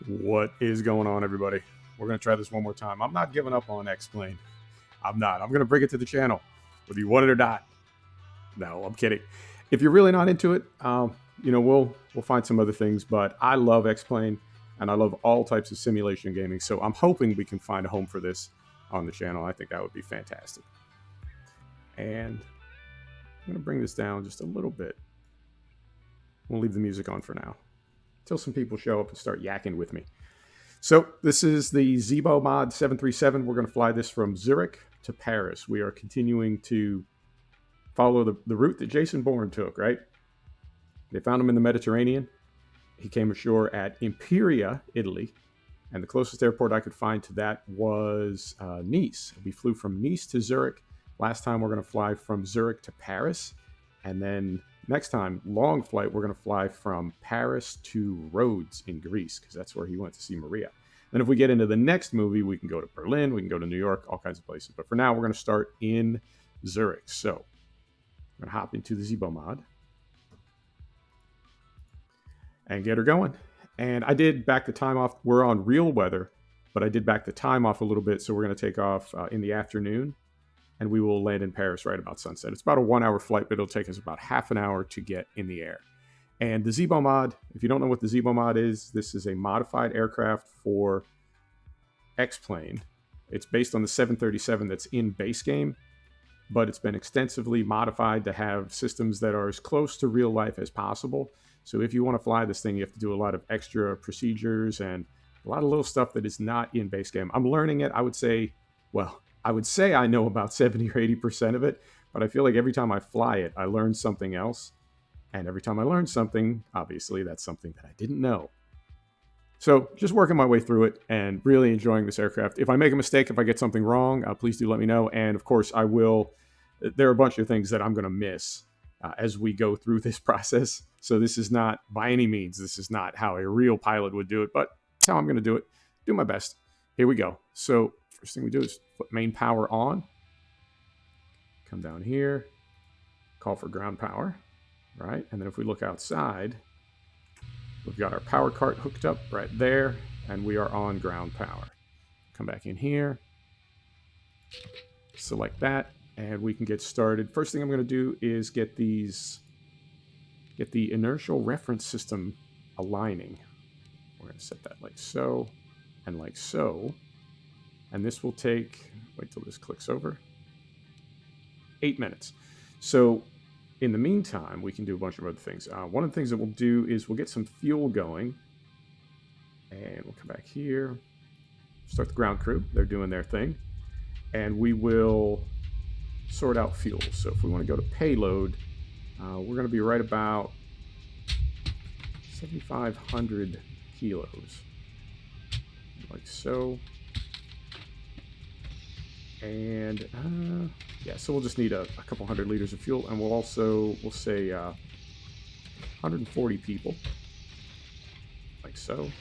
What is going on, everybody? We're going to try this one more time. I'm not giving up on X-Plane. I'm not. I'm going to bring it to the channel, whether you want it or not. No, I'm kidding. If you're really not into it, we'll find some other things. But I love X-Plane, and I love all types of simulation gaming. So I'm hoping we can find a home for this on the channel. I think that would be fantastic. And I'm going to bring this down just a little bit. We'll leave the music on for now, until some people show up and start yakking with me. So this is the Zibo mod 737. We're going to fly this from Zurich to Paris. We are continuing to follow the route that Jason Bourne took, right? They found him in the Mediterranean. He came ashore at Imperia, Italy. And the closest airport I could find to that was Nice. We flew from Nice to Zurich. Last time we're going to fly from Zurich to Paris. And then next time, long flight, we're going to fly from Paris to Rhodes in Greece, because that's where he went to see Maria. Then if we get into the next movie, we can go to Berlin, we can go to New York, all kinds of places. But for now, we're going to start in Zurich. So I'm going to hop into the Zibo mod and get her going. And I did back the time off. We're on real weather, but I did back the time off a little bit. So we're going to take off in the afternoon, and we will land in Paris right about sunset. It's about a 1 hour flight, but it'll take us about half an hour to get in the air. And the Zibo mod, if you don't know what the Zibo mod is, this is a modified aircraft for X-Plane. It's based on the 737 that's in base game, but it's been extensively modified to have systems that are as close to real life as possible. So if you want to fly this thing, you have to do a lot of extra procedures and a lot of little stuff that is not in base game. I'm learning it. I would say I know about 70 or 80% of it, but I feel like every time I fly it, I learn something else. And every time I learn something, obviously that's something that I didn't know. So just working my way through it and really enjoying this aircraft. If I make a mistake, if I get something wrong, please do let me know. And of course I will. There are a bunch of things that I'm going to miss as we go through this process. So this is not, by any means, this is not how a real pilot would do it, but it's how I'm going to do it. Do my best. Here we go. So first thing we do is put main power on. Come down here, call for ground power, right? And then if we look outside, we've got our power cart hooked up right there, and we are on ground power. Come back in here, select that, and we can get started. First thing I'm going to do is get the inertial reference system aligning. We're going to set that like so and like so. And this will take, wait till this clicks over, 8 minutes. So in the meantime, we can do a bunch of other things. One of the things that we'll do is we'll get some fuel going. And we'll come back here, start the ground crew. They're doing their thing. And we will sort out fuel. So if we want to go to payload, we're going to be right about 7,500 kilos. Like so. And yeah, so we'll just need a couple hundred liters of fuel, and we'll say 140 people, like so,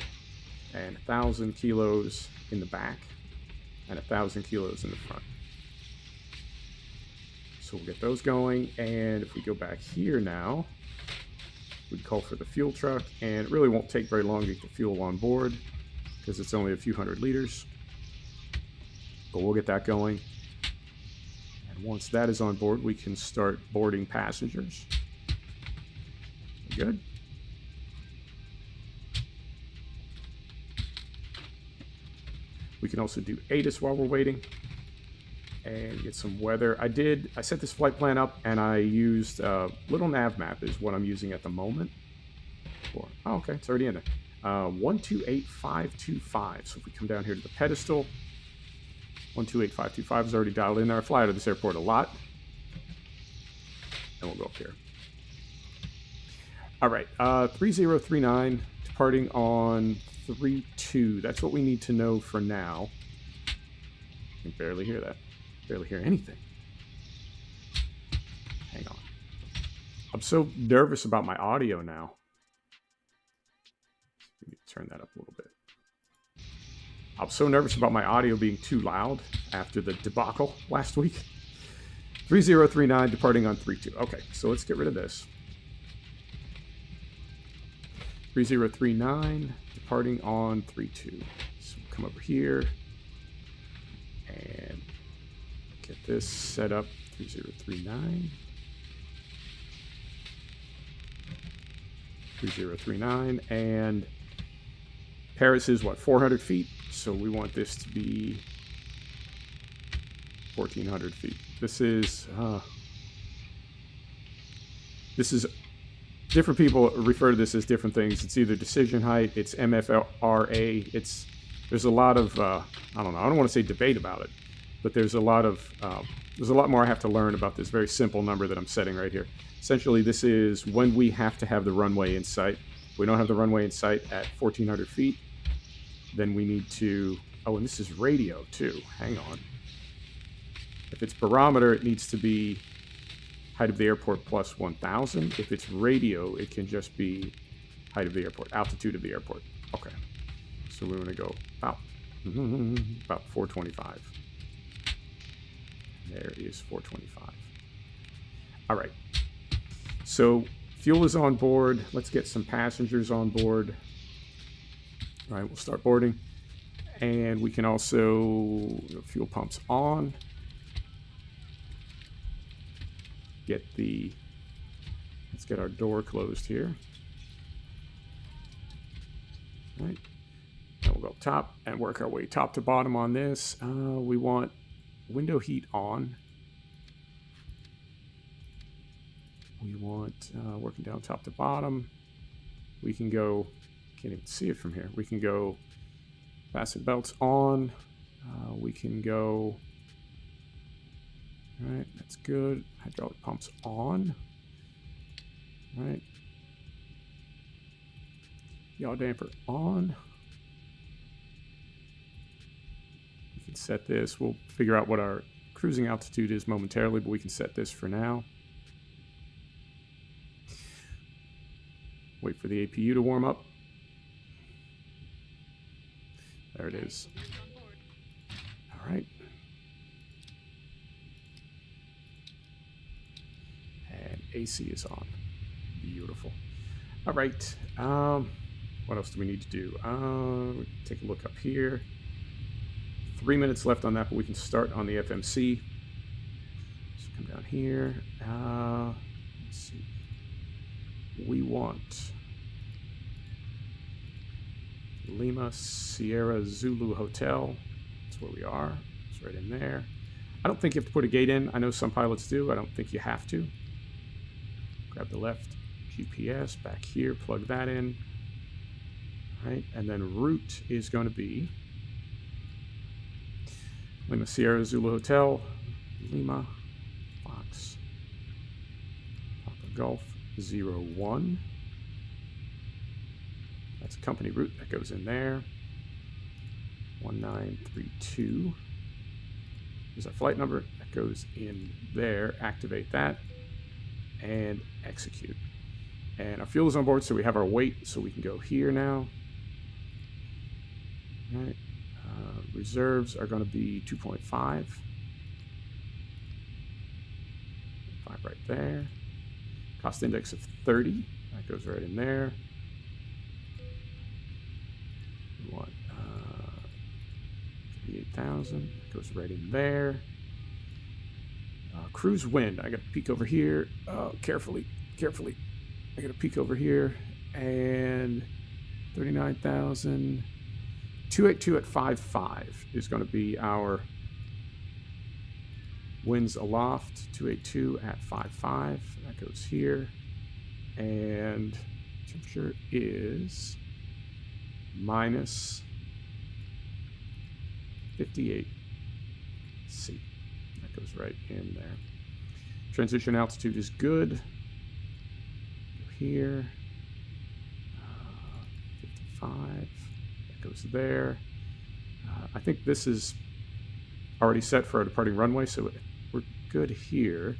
and 1,000 kilos in the back, and 1,000 kilos in the front. So we'll get those going, and if we go back here now, we'd call for the fuel truck, and it really won't take very long to get the fuel on board, because it's only a few hundred liters. But we'll get that going. And once that is on board, we can start boarding passengers. Good. We can also do ATIS while we're waiting and get some weather. I set this flight plan up, and I used little nav map is what I'm using at the moment. Oh, okay, it's already in there. 128525. So if we come down here to the pedestal, 128525 is already dialed in there. I fly out of this airport a lot. And we'll go up here. All right, 3039, departing on 32. That's what we need to know for now. I can barely hear that. Barely hear anything. Hang on. I'm so nervous about my audio now. Let me turn that up a little bit. I'm so nervous about my audio being too loud after the debacle last week. 3039, departing on 32. Okay, so let's get rid of this. 3039, departing on 3-2. So we'll come over here and get this set up. 3039. 3039, and Paris is what, 400 feet? So we want this to be 1400 feet. This is different people refer to this as different things. It's either decision height, it's MFRA. There's a lot of I don't know. I don't want to say debate about it, but there's a lot more I have to learn about this very simple number that I'm setting right here. Essentially, this is when we have to have the runway in sight. If we don't have the runway in sight at 1400 feet, then we need to, oh, and this is radio too. Hang on. If it's barometer, it needs to be height of the airport plus 1000. If it's radio, it can just be height of the airport, altitude of the airport. Okay. So we're going to go about 425. There is 425. All right. So fuel is on board. Let's get some passengers on board. All right, we'll start boarding. And we can also, fuel pumps on. Let's get our door closed here. All right. Now we'll go up top and work our way top to bottom on this. We want window heat on. We want working down top to bottom. We can go, can't even see it from here. We can go fasten belts on. We can go, all right, that's good. Hydraulic pumps on. All right. Yaw damper on. We can set this. We'll figure out what our cruising altitude is momentarily, but we can set this for now. Wait for the APU to warm up. There it is. All right. And AC is on. Beautiful. All right. What else do we need to do? Take a look up here. 3 minutes left on that, but we can start on the FMC. So come down here. Let's see. We want Lima Sierra Zulu Hotel. That's where we are. It's right in there. I don't think you have to put a gate in. I know some pilots do. I don't think you have to. Grab the left GPS back here, plug that in. All right, and then route is going to be Lima Sierra Zulu Hotel, Lima, Fox, Papa Golf, 01. That's a company route that goes in there. 1932 is our flight number that goes in there. Activate that and execute. And our fuel is on board, so we have our weight, so we can go here now. All right. Reserves are going to be 2.5. 5 right there. Cost index of 30. That goes right in there. We want 58,000. That goes right in there. Cruise wind. I got to peek over here. Carefully. I got to peek over here. And 39,000. 282 at 5.5 is going to be our winds aloft. 282 at 5.5. That goes here. And temperature is minus 58 C. That goes right in there. Transition altitude is good. Go here. 55. Goes there. I think this is already set for our departing runway, so we're good here.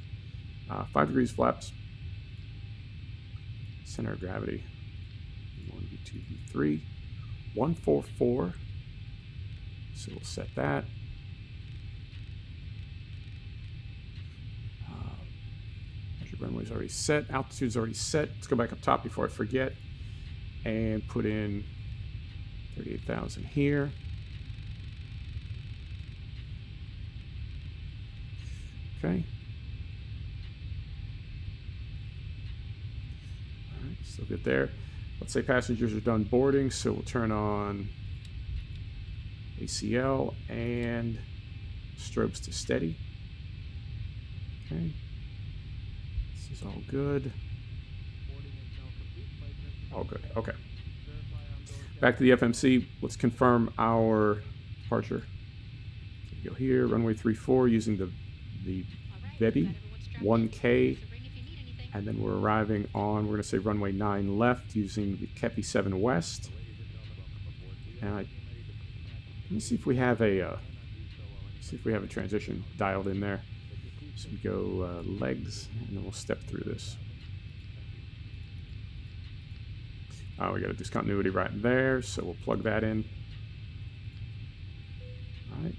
5 degrees flaps. Center of gravity. 1, V2, V3. 144. So we'll set that. Measure runway's already set. Altitude's already set. Let's go back up top before I forget and put in 38,000 here. Okay. All right, still good there. Let's say passengers are done boarding, so we'll turn on ACL and strobes to steady. Okay. This is all good. All good. Okay. Back to the FMC. Let's confirm our departure. Go here, runway 34, using the Vebi 1K, and then we're arriving on, we're going to say runway 9 left, using the Kepi 7 West. And let me see if we have a transition dialed in there. So we go legs, and then we'll step through this. We got a discontinuity right there, so we'll plug that in. All right.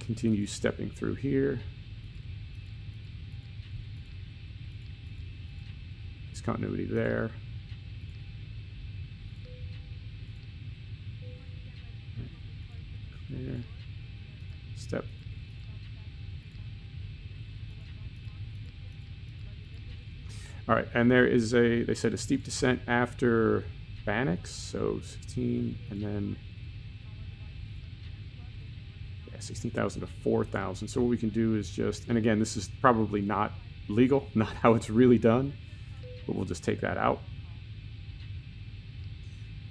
Continue stepping through here. Discontinuity there. Clear. Step. All right, and there is they said a steep descent after Bannock, so 16, and then 16,000 to 4,000. So what we can do is just, and again, this is probably not legal, not how it's really done, but we'll just take that out.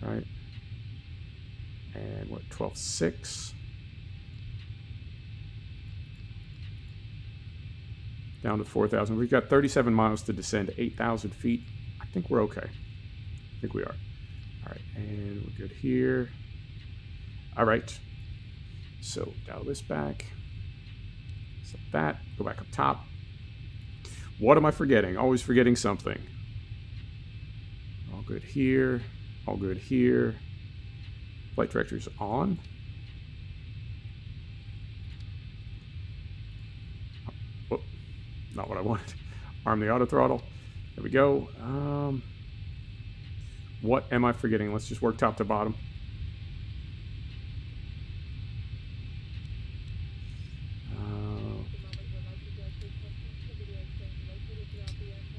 All right, and what, 12.6. Down to 4,000. We've got 37 miles to descend to 8,000 feet. I think we're okay. I think we are. All right, and we're good here. All right. So dial this back. Set that. Go back up top. What am I forgetting? Always forgetting something. All good here. All good here. Flight director's on. Not what I wanted. Arm the auto throttle. There we go. What am I forgetting? Let's just work top to bottom.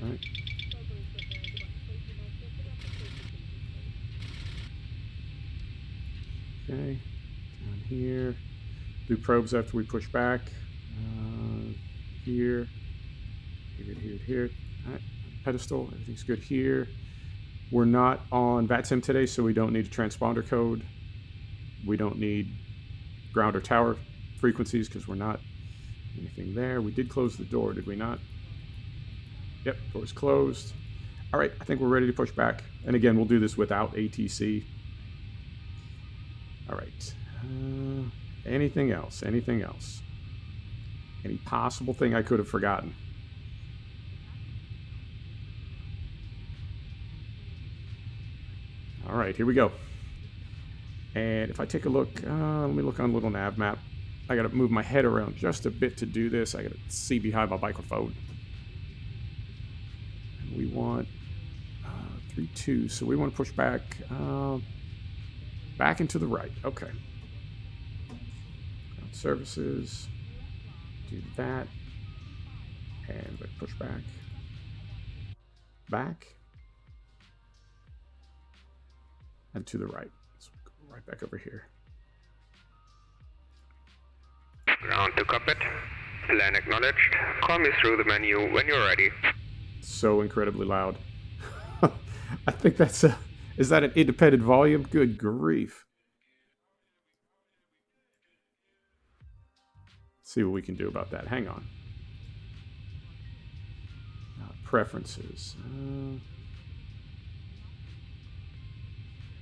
All right. Okay. Down here. Do probes after we push back. Here. Here. All right, pedestal, everything's good here. We're not on VATSIM today, so we don't need a transponder code. We don't need ground or tower frequencies because we're not anything there. We did close the door, did we not? Yep, door's closed. All right, I think we're ready to push back. And again, we'll do this without ATC. All right. Anything else? Anything else? Any possible thing I could have forgotten? All right, here we go. And if I take a look, let me look on little nav map. I got to move my head around just a bit to do this. I got to see behind my microphone. And we want 3-2, so we want to push back back into the right. Okay. Ground services. Do that. And push back. Back. And to the right. So go right back over here. Ground to cockpit. Plan acknowledged. Call me through the menu when you're ready. So incredibly loud. I think that's a... Is that an independent volume? Good grief. Let's see what we can do about that. Hang on. Preferences.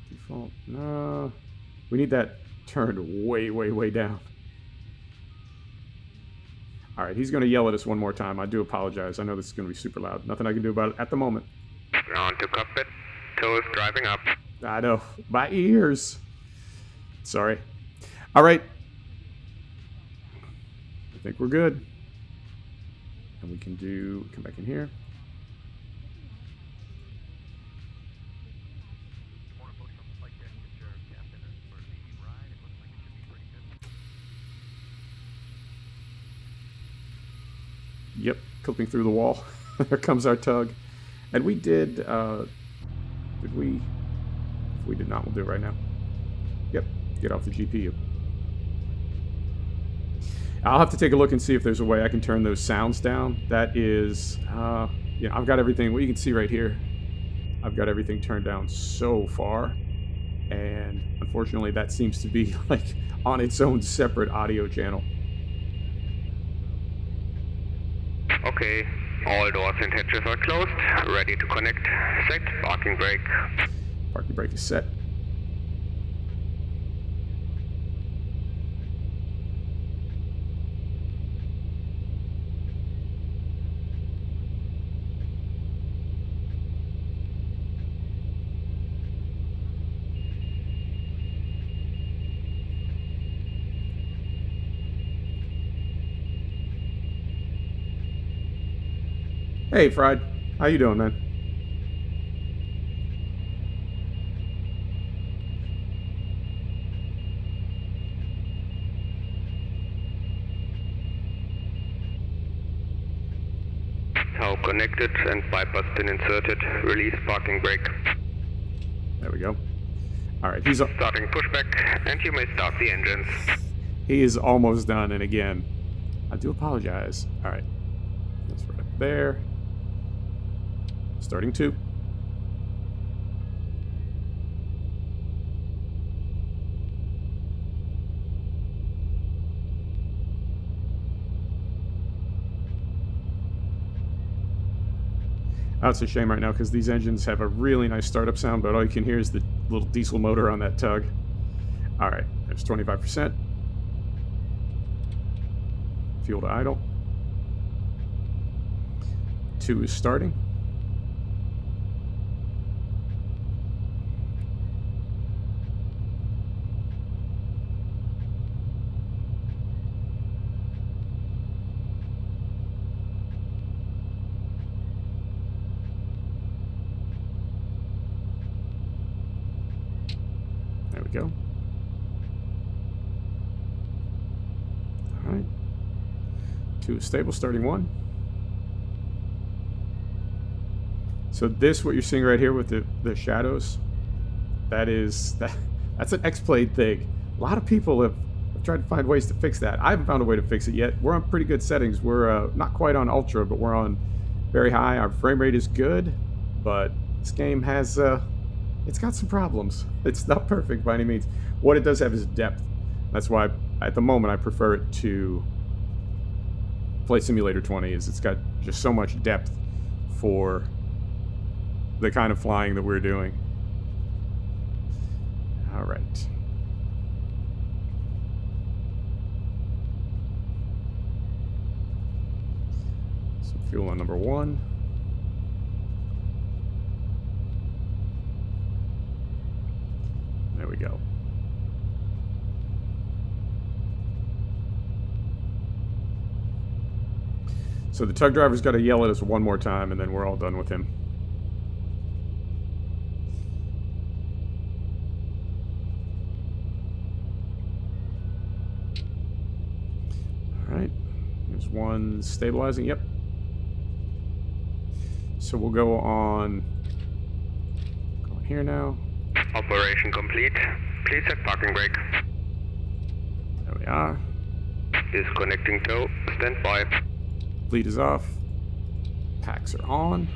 Default. No. We need that turned way, way, way down. All right, he's going to yell at us one more time. I do apologize. I know this is going to be super loud. Nothing I can do about it at the moment. Ground to cockpit. Toes driving up. I know. My ears. Sorry. All right. I think we're good. And we can come back in here. Yep, clipping through the wall. There comes our tug. And we did we? If we did not, we'll do it right now. Yep, get off the GPU. I'll have to take a look and see if there's a way I can turn those sounds down. That is, I've got everything, what you can see right here, I've got everything turned down so far. And unfortunately, that seems to be like on its own separate audio channel. Okay, all doors and hatches are closed. Ready to connect. Set parking brake. Parking brake is set. Hey, Fried. How you doing, man? Tow connected and bypass pin inserted. Release parking brake. There we go. All right, he's starting pushback, and you may start the engines. He is almost done, and again, I do apologize. All right, that's right up there. Starting 2. Oh, it's a shame right now because these engines have a really nice startup sound, but all you can hear is the little diesel motor on that tug. All right, there's 25%. Fuel to idle. 2 is starting. There we go. All right. 2 is stable, starting 1. So this, what you're seeing right here with the shadows, that's an X-Plane thing. A lot of people have tried to find ways to fix that. I haven't found a way to fix it yet. We're on pretty good settings. We're not quite on ultra, but we're on very high. Our frame rate is good, but this game has it's got some problems. It's not perfect by any means. What it does have is depth. That's why at the moment I prefer it to Flight Simulator 20. It's got just so much depth for the kind of flying that we're doing. All right. Some fuel on number 1. There we go. So the tug driver's got to yell at us one more time, and then we're all done with him. All right. There's 1 stabilizing. Yep. So we'll go on here now. Operation complete. Please set parking brake. There we are. Disconnecting tow. Stand by. Bleed is off. Packs are on.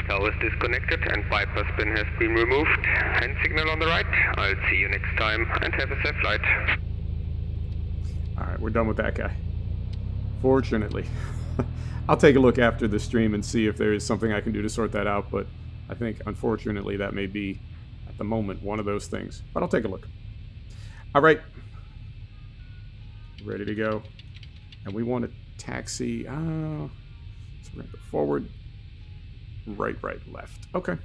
Tow is disconnected and bypass pin has been removed. Hand signal on the right. I'll see you next time and have a safe flight. Alright, we're done with that guy. Fortunately. I'll take a look after the stream and see if there is something I can do to sort that out, but I think, unfortunately, that may be, at the moment, one of those things. But I'll take a look. All right. Ready to go. And we want to taxi. So we're going to go forward. Right, left. Okay.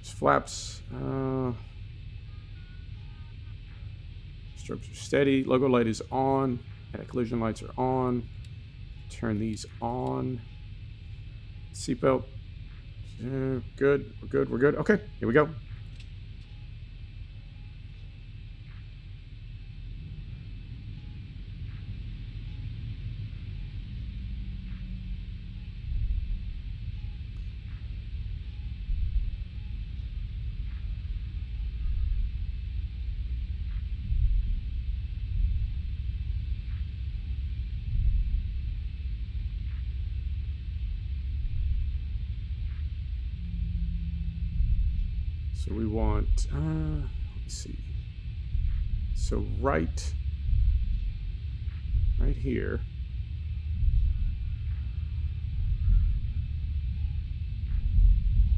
Just flaps. Strobes are steady. Logo light is on. Collision lights are on. Turn these on. Seatbelt. Good. We're good. Okay, here we go. So we want, let me see. So right here.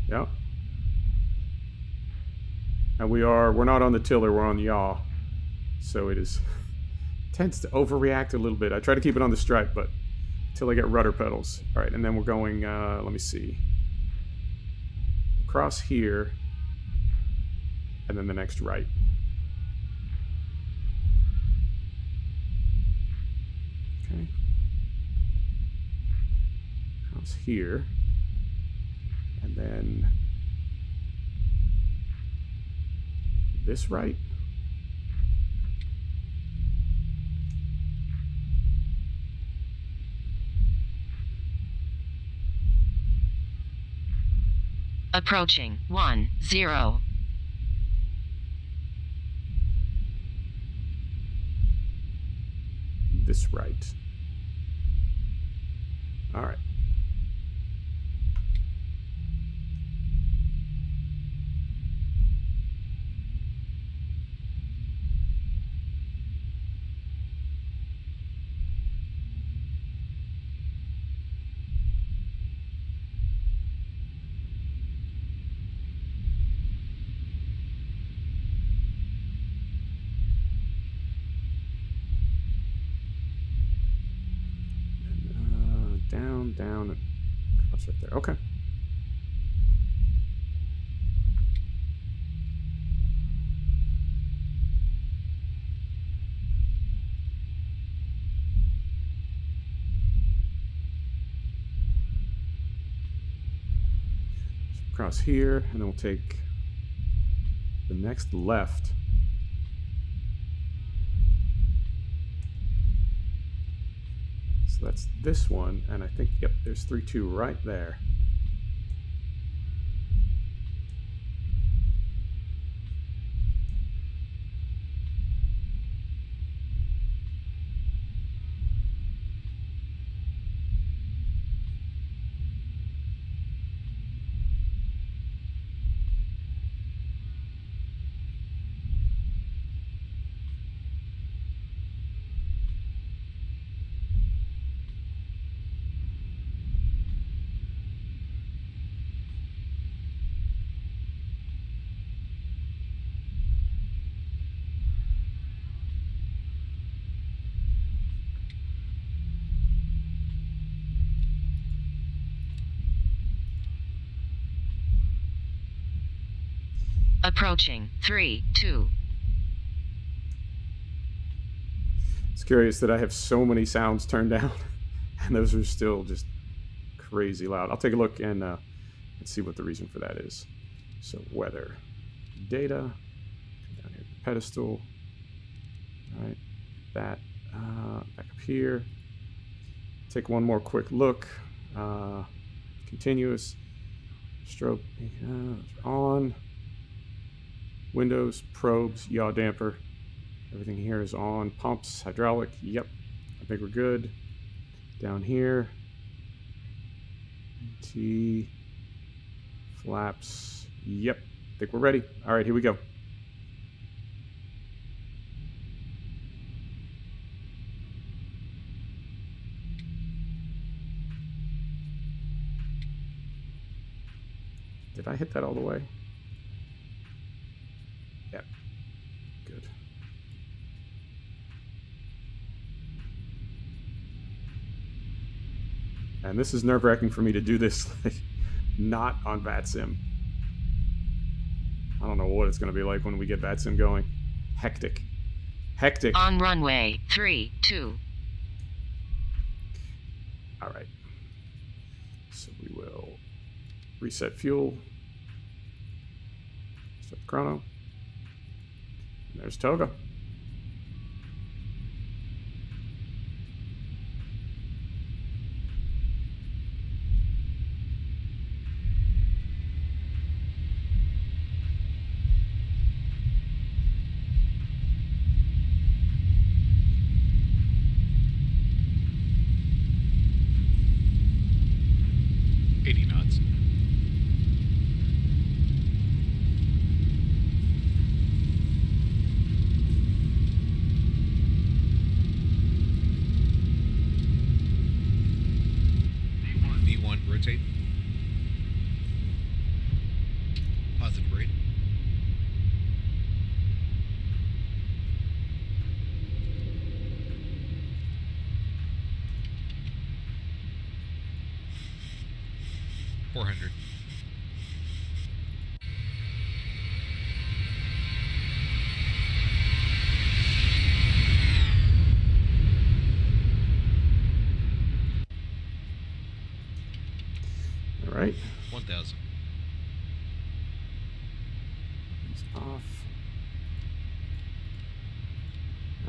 Yep. And we're not on the tiller, we're on yaw. So it tends to overreact a little bit. I try to keep it on the stripe, but until I get rudder pedals. All right, and then we're going, let me see. Across here. And then the next right. Okay. Across here. And then this right. Approaching 10. This right. All right. Down, and cross right there. Okay. So across here, and then we'll take the next left. So that's this one, and I think, yep, there's 3-2 right there. Approaching 3-2. It's curious that I have so many sounds turned down, and those are still just crazy loud. I'll take a look and see what the reason for that is. So weather, data, down here, the pedestal. All right, that back up here. Take one more quick look. Continuous strobe on. Windows, probes, yaw damper. Everything here is on. Pumps, hydraulic. Yep. I think we're good. Down here. T. Flaps. Yep. I think we're ready. All right, here we go. Did I hit that all the way? Yep. Good. And this is nerve-wracking for me to do this like, not on VATSIM. I don't know what it's going to be like when we get VATSIM going. Hectic. Hectic. On runway 32. All right. So we will reset fuel. Set the chrono. And there's Toga. Rotate. Positive rate. $400. All right. 1,000. He's off.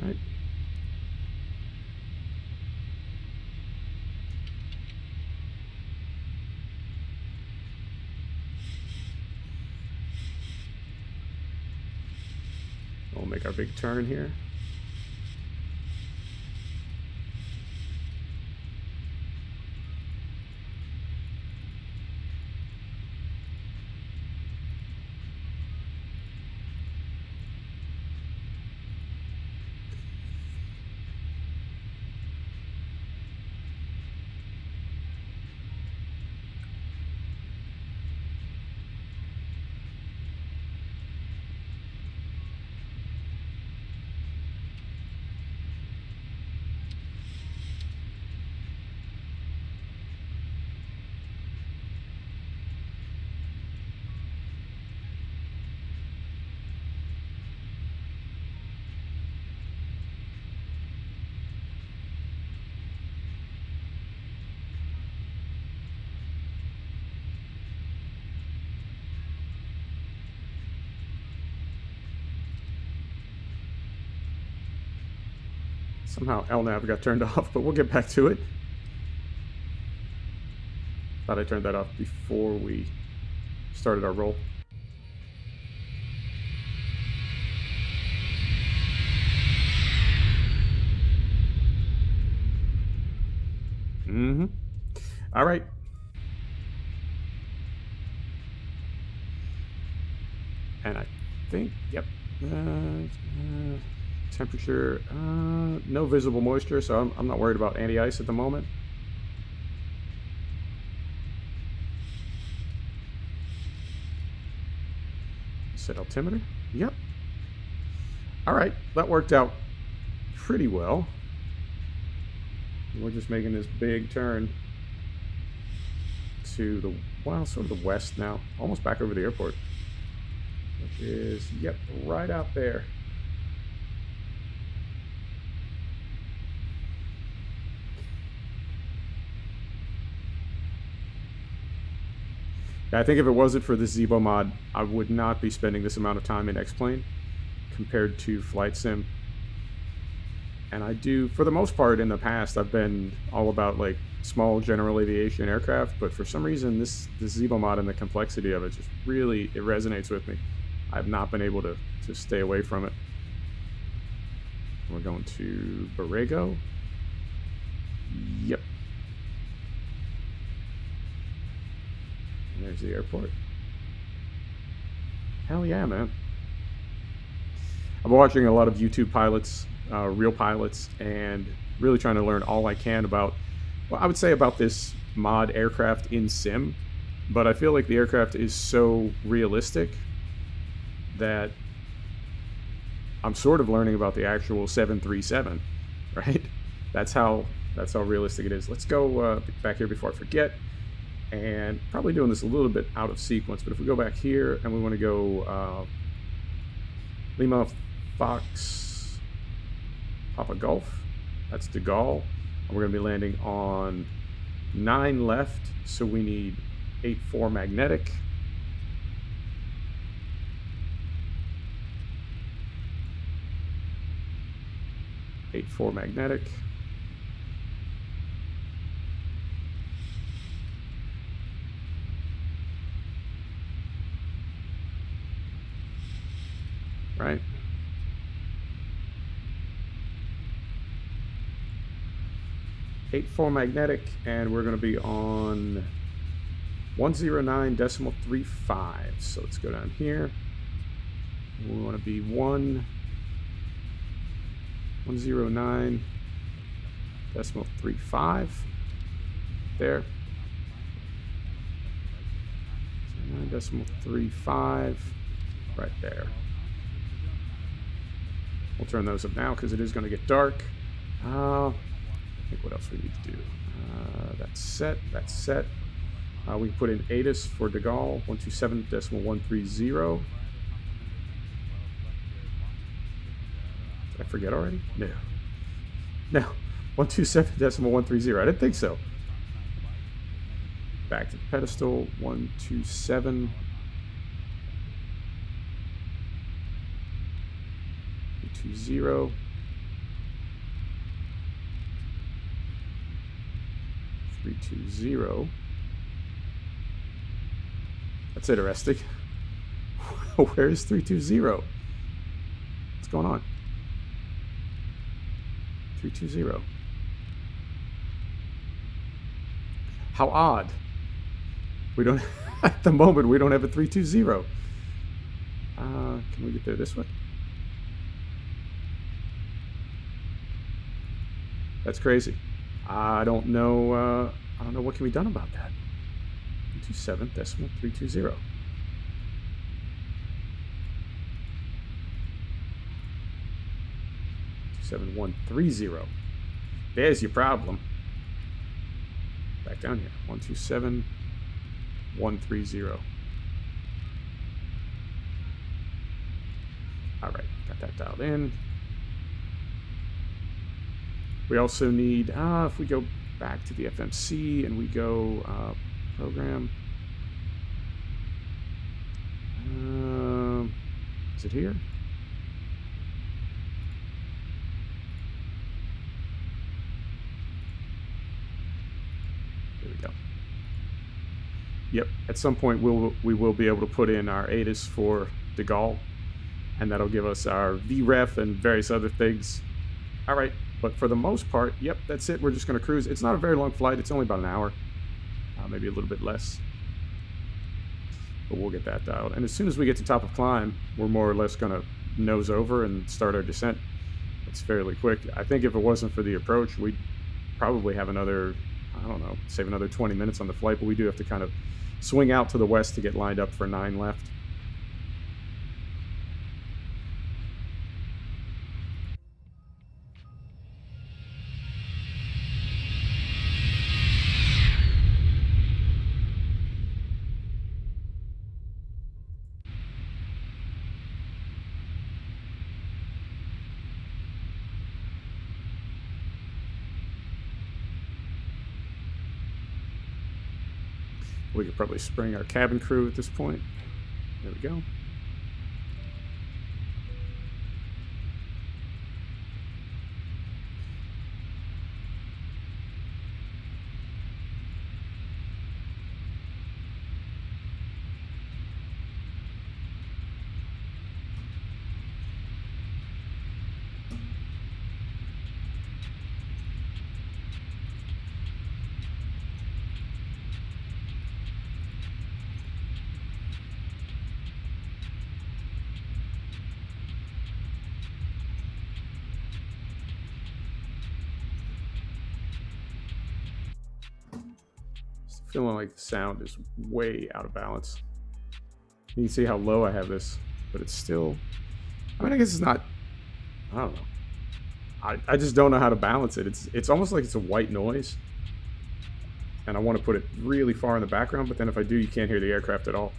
All right. We'll make our big turn here. Somehow LNAV got turned off, but we'll get back to it. Thought I turned that off before we started our roll. All right. And I think, yep. Temperature, no visible moisture, so I'm not worried about anti-ice at the moment. Set altimeter. Yep. All right, that worked out pretty well. We're just making this big turn to the, well, sort of the west now, almost back over the airport, which is, yep, right out there. I think if it wasn't for the Zibo mod, I would not be spending this amount of time in X-Plane compared to Flight Sim. And I do, for the most part in the past, I've been all about like small general aviation aircraft, but for some reason this Zibo mod and the complexity of it just really, it resonates with me. I've not been able to stay away from it. We're going to Borrego. Yep. And there's the airport. Hell yeah, man. I've been watching a lot of YouTube pilots, real pilots, and really trying to learn all I can about, well, I would say about this mod aircraft in sim. But I feel like the aircraft is so realistic that I'm sort of learning about the actual 737, right? That's how realistic it is. Let's go back here before I forget, and probably doing this a little bit out of sequence. But if we go back here and we want to go Lima Fox Papa Golf, that's De Gaulle, and we're going to be landing on 9 left, so we need 8-4 magnetic. Eight-4 magnetic. Right. Eight-4 magnetic, and we're going to be on 109.35. So let's go down here. We want to be 109.35 there. 9.35 right there. We'll turn those up now because it is going to get dark. I think what else we need to do. That's set. That's set. We can put in ATIS for De Gaulle, 127.130. Did I forget already? No. No. 127.130. I didn't think so. Back to the pedestal. 127. 320. 320. That's interesting. Where is 320? What's going on? 320. How odd. We don't, at the moment, we don't have a 320. Can we get there this way? That's crazy. I don't know what can be done about that. 127.320. 27130. There's your problem. Back down here. 127.130. All right, got that dialed in. We also need, if we go back to the FMC and we go program. Is it here? There we go. Yep, at some point we will be able to put in our ATIS for De Gaulle, and that'll give us our VREF and various other things. All right. But for the most part, yep, that's it. We're just going to cruise. It's not a very long flight. It's only about an hour, maybe a little bit less. But we'll get that dialed. And as soon as we get to top of climb, we're more or less going to nose over and start our descent. It's fairly quick. I think if it wasn't for the approach, we'd probably have another, I don't know, save another 20 minutes on the flight. But we do have to kind of swing out to the west to get lined up for 9 left. We could probably spring our cabin crew at this point. There we go. feeling like the sound is way out of balance. You can see how low I have this, but it's still, I mean, I guess it's not, I don't know. I just don't know how to balance it. It's almost like it's a white noise. And I want to put it really far in the background, but then if I do, you can't hear the aircraft at all.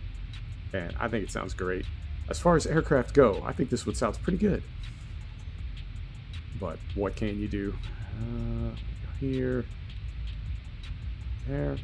And I think it sounds great. As far as aircraft go, I think this one sounds pretty good. But what can you do? Here, there.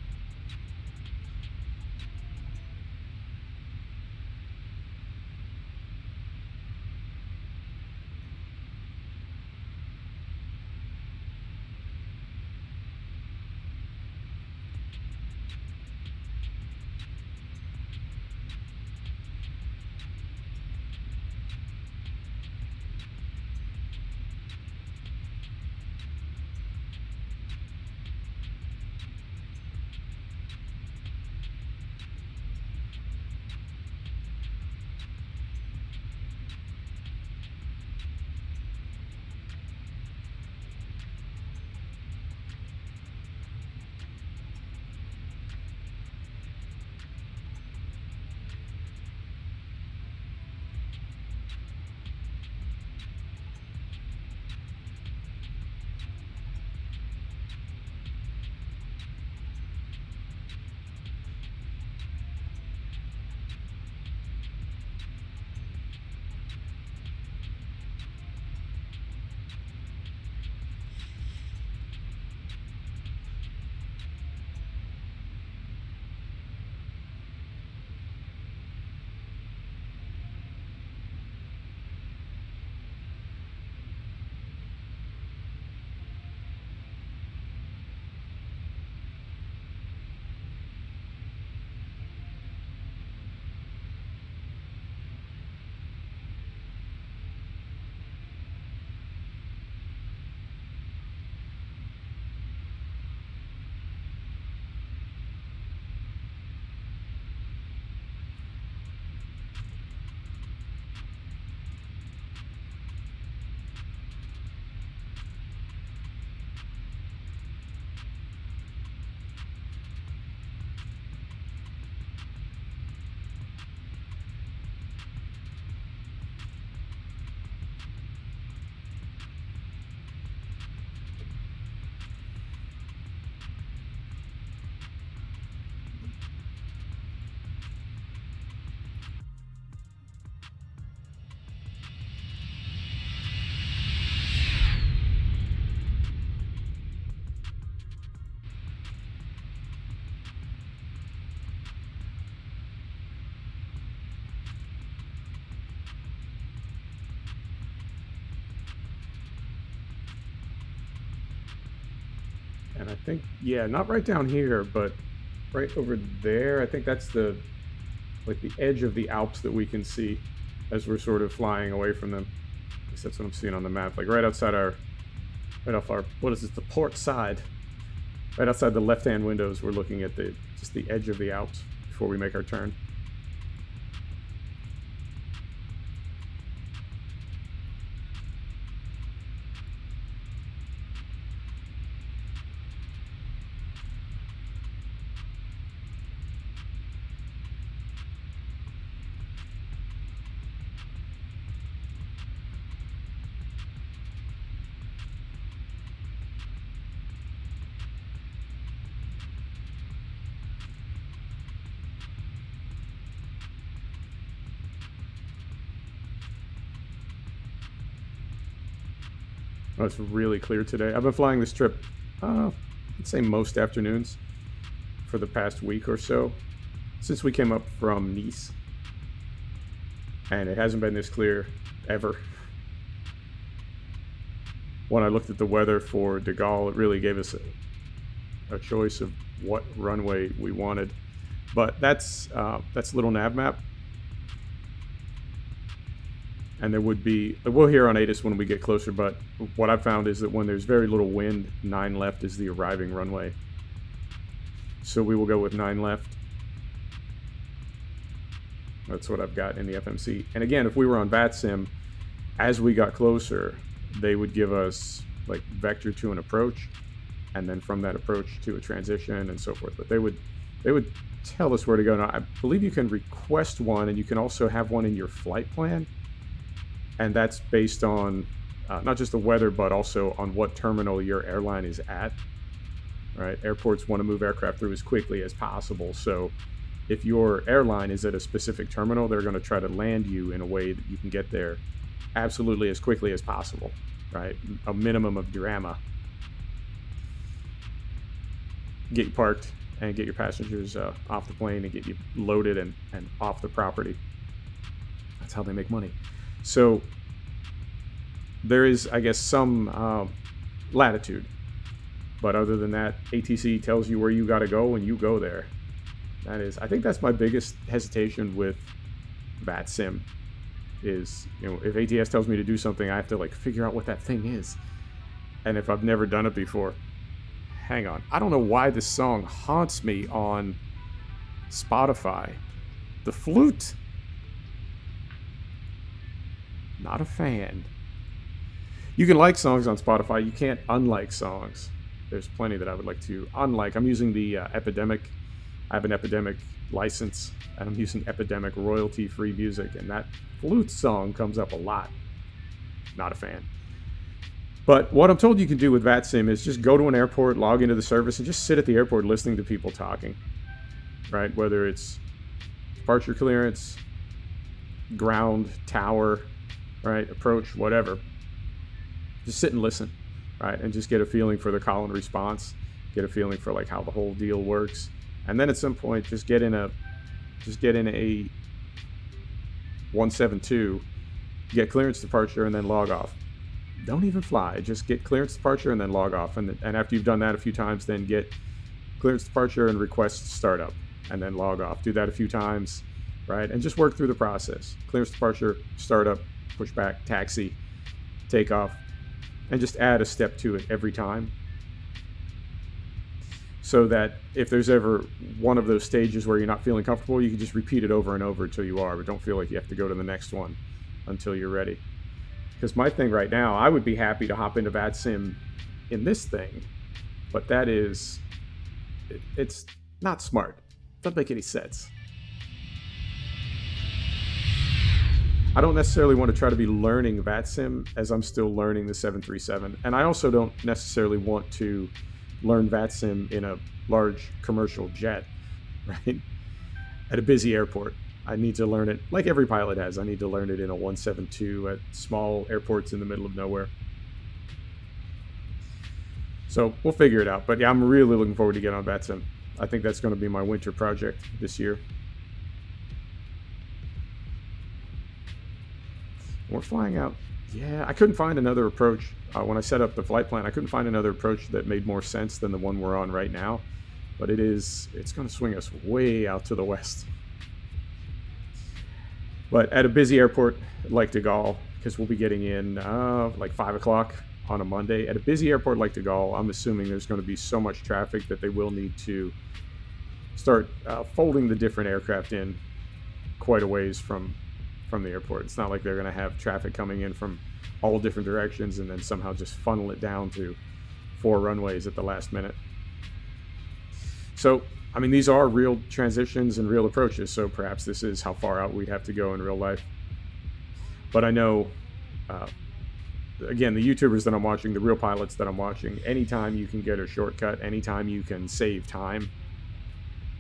And I think, yeah, not right down here, but right over there. I think that's the, like the edge of the Alps that we can see as we're sort of flying away from them. At least that's what I'm seeing on the map. Like right outside our, right off our, what is this, the port side. Right outside the left-hand windows, we're looking at the, just the edge of the Alps before we make our turn. Oh, it's really clear today. I've been flying this trip, I'd say most afternoons for the past week or so, since we came up from Nice. And it hasn't been this clear ever. When I looked at the weather for De Gaulle, it really gave us a choice of what runway we wanted. But that's little nav map. And there would be, we'll hear on ATIS when we get closer, but what I've found is that when there's very little wind, 9 left is the arriving runway. So we will go with 9 left. That's what I've got in the FMC. And again, if we were on VATSIM, as we got closer, they would give us like vector to an approach, and then from that approach to a transition and so forth. But they would they would tell us where to go. Now, I believe you can request one, and you can also have one in your flight plan. And that's based on not just the weather, but also on what terminal your airline is at. Right? Airports want to move aircraft through as quickly as possible. So if your airline is at a specific terminal, they're going to try to land you in a way that you can get there absolutely as quickly as possible. Right? A minimum of drama. Get you parked and get your passengers off the plane and get you loaded and off the property. That's how they make money. So there is, I guess, some latitude. But other than that, ATC tells you where you got to go and you go there. That is, I think that's my biggest hesitation with VATSIM is, you know, if ATS tells me to do something, I have to like figure out what that thing is. And if I've never done it before, hang on. I don't know why this song haunts me on Spotify. The flute. Not a fan. You can like songs on Spotify. You can't unlike songs. There's plenty that I would like to unlike. I'm using the Epidemic. I have an Epidemic license, and I'm using Epidemic royalty-free music, and that flute song comes up a lot. Not a fan. But what I'm told you can do with VATSIM is just go to an airport, log into the service, and just sit at the airport listening to people talking. Right? Whether it's departure clearance, ground, tower, right, approach, whatever. Just sit and listen, right, and just get a feeling for the call and response, get a feeling for like how the whole deal works, and then at some point just get in a 172, get clearance departure, and then log off. Don't even fly, just get clearance departure and then log off, and after you've done that a few times, then get clearance departure and request startup, and then log off. Do that a few times, right, and just work through the process. Clearance departure, startup, pushback, taxi, takeoff, and just add a step to it every time, so that if there's ever one of those stages where you're not feeling comfortable, you can just repeat it over and over until you are, but don't feel like you have to go to the next one until you're ready. Because my thing right now, I would be happy to hop into VATSIM in this thing, but that is, it's not smart. Doesn't make any sense. I don't necessarily want to try to be learning VATSIM as I'm still learning the 737. And I also don't necessarily want to learn VATSIM in a large commercial jet, right? At a busy airport. I need to learn it, like every pilot has, I need to learn it in a 172 at small airports in the middle of nowhere. So we'll figure it out. But yeah, I'm really looking forward to getting on VATSIM. I think that's going to be my winter project this year. We're flying out. Yeah, I couldn't find another approach. When I set up the flight plan, I couldn't find another approach that made more sense than the one we're on right now. But it's going to swing us way out to the west. But at a busy airport like de Gaulle, because we'll be getting in like 5 o'clock on a Monday. At a busy airport like de Gaulle, I'm assuming there's going to be so much traffic that they will need to start folding the different aircraft in quite a ways from the airport. It's not like they're going to have traffic coming in from all different directions and then somehow just funnel it down to 4 runways at the last minute. So, I mean, these are real transitions and real approaches, so perhaps this is how far out we'd have to go in real life. But I know, again, the YouTubers that I'm watching, the real pilots that I'm watching, anytime you can get a shortcut, anytime you can save time,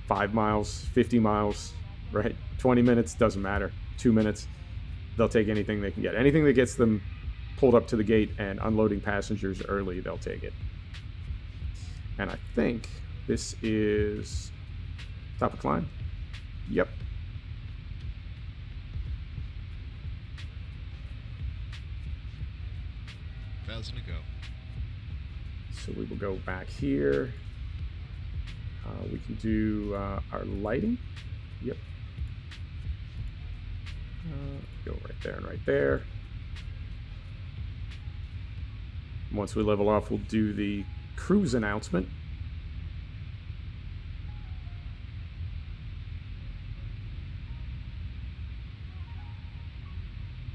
5 miles, 50 miles, right? 20 minutes, doesn't matter. 2 minutes, they'll take anything they can get. Anything that gets them pulled up to the gate and unloading passengers early, they'll take it. And I think this is top of climb. Yep. $1,000 to go. So we will go back here. We can do our lighting. Yep. Go right there and right there. Once we level off, we'll do the cruise announcement.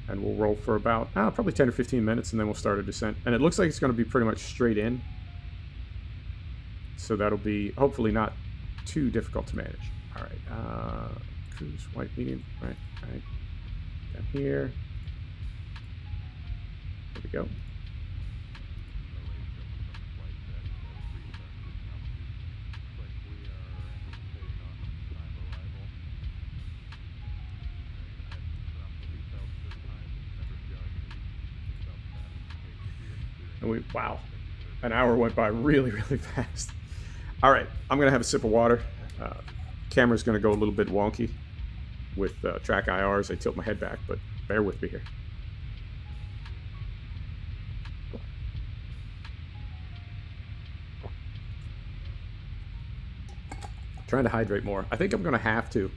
And we'll roll for about probably 10 or 15 minutes, and then we'll start a descent. And it looks like it's going to be pretty much straight in. So that'll be hopefully not too difficult to manage. All right, cruise, white, medium, right, down here. There we go. And wow, an hour went by really, really fast. All right, I'm gonna have a sip of water. Camera's gonna go a little bit wonky with track IRs. I tilt my head back, but bear with me here. Trying to hydrate more. I think I'm gonna have to,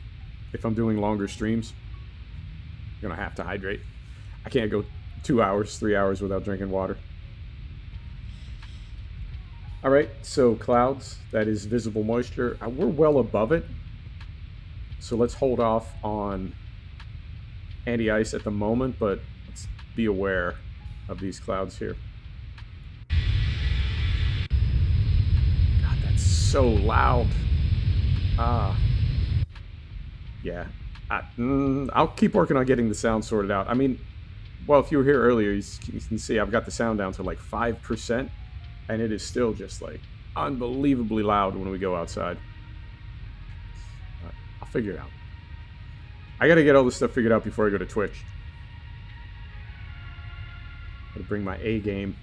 if I'm doing longer streams. I'm gonna have to hydrate. I can't go 2 hours, 3 hours without drinking water. All right, so clouds, that is visible moisture. We're well above it. So let's hold off on anti-ice at the moment, but let's be aware of these clouds here. God, that's so loud. Yeah. I'll keep working on getting the sound sorted out. I mean, well, if you were here earlier, you can see I've got the sound down to like 5%. And it is still just like unbelievably loud when we go outside. I'll figure it out. I gotta get all this stuff figured out before I go to Twitch. Gotta bring my A game.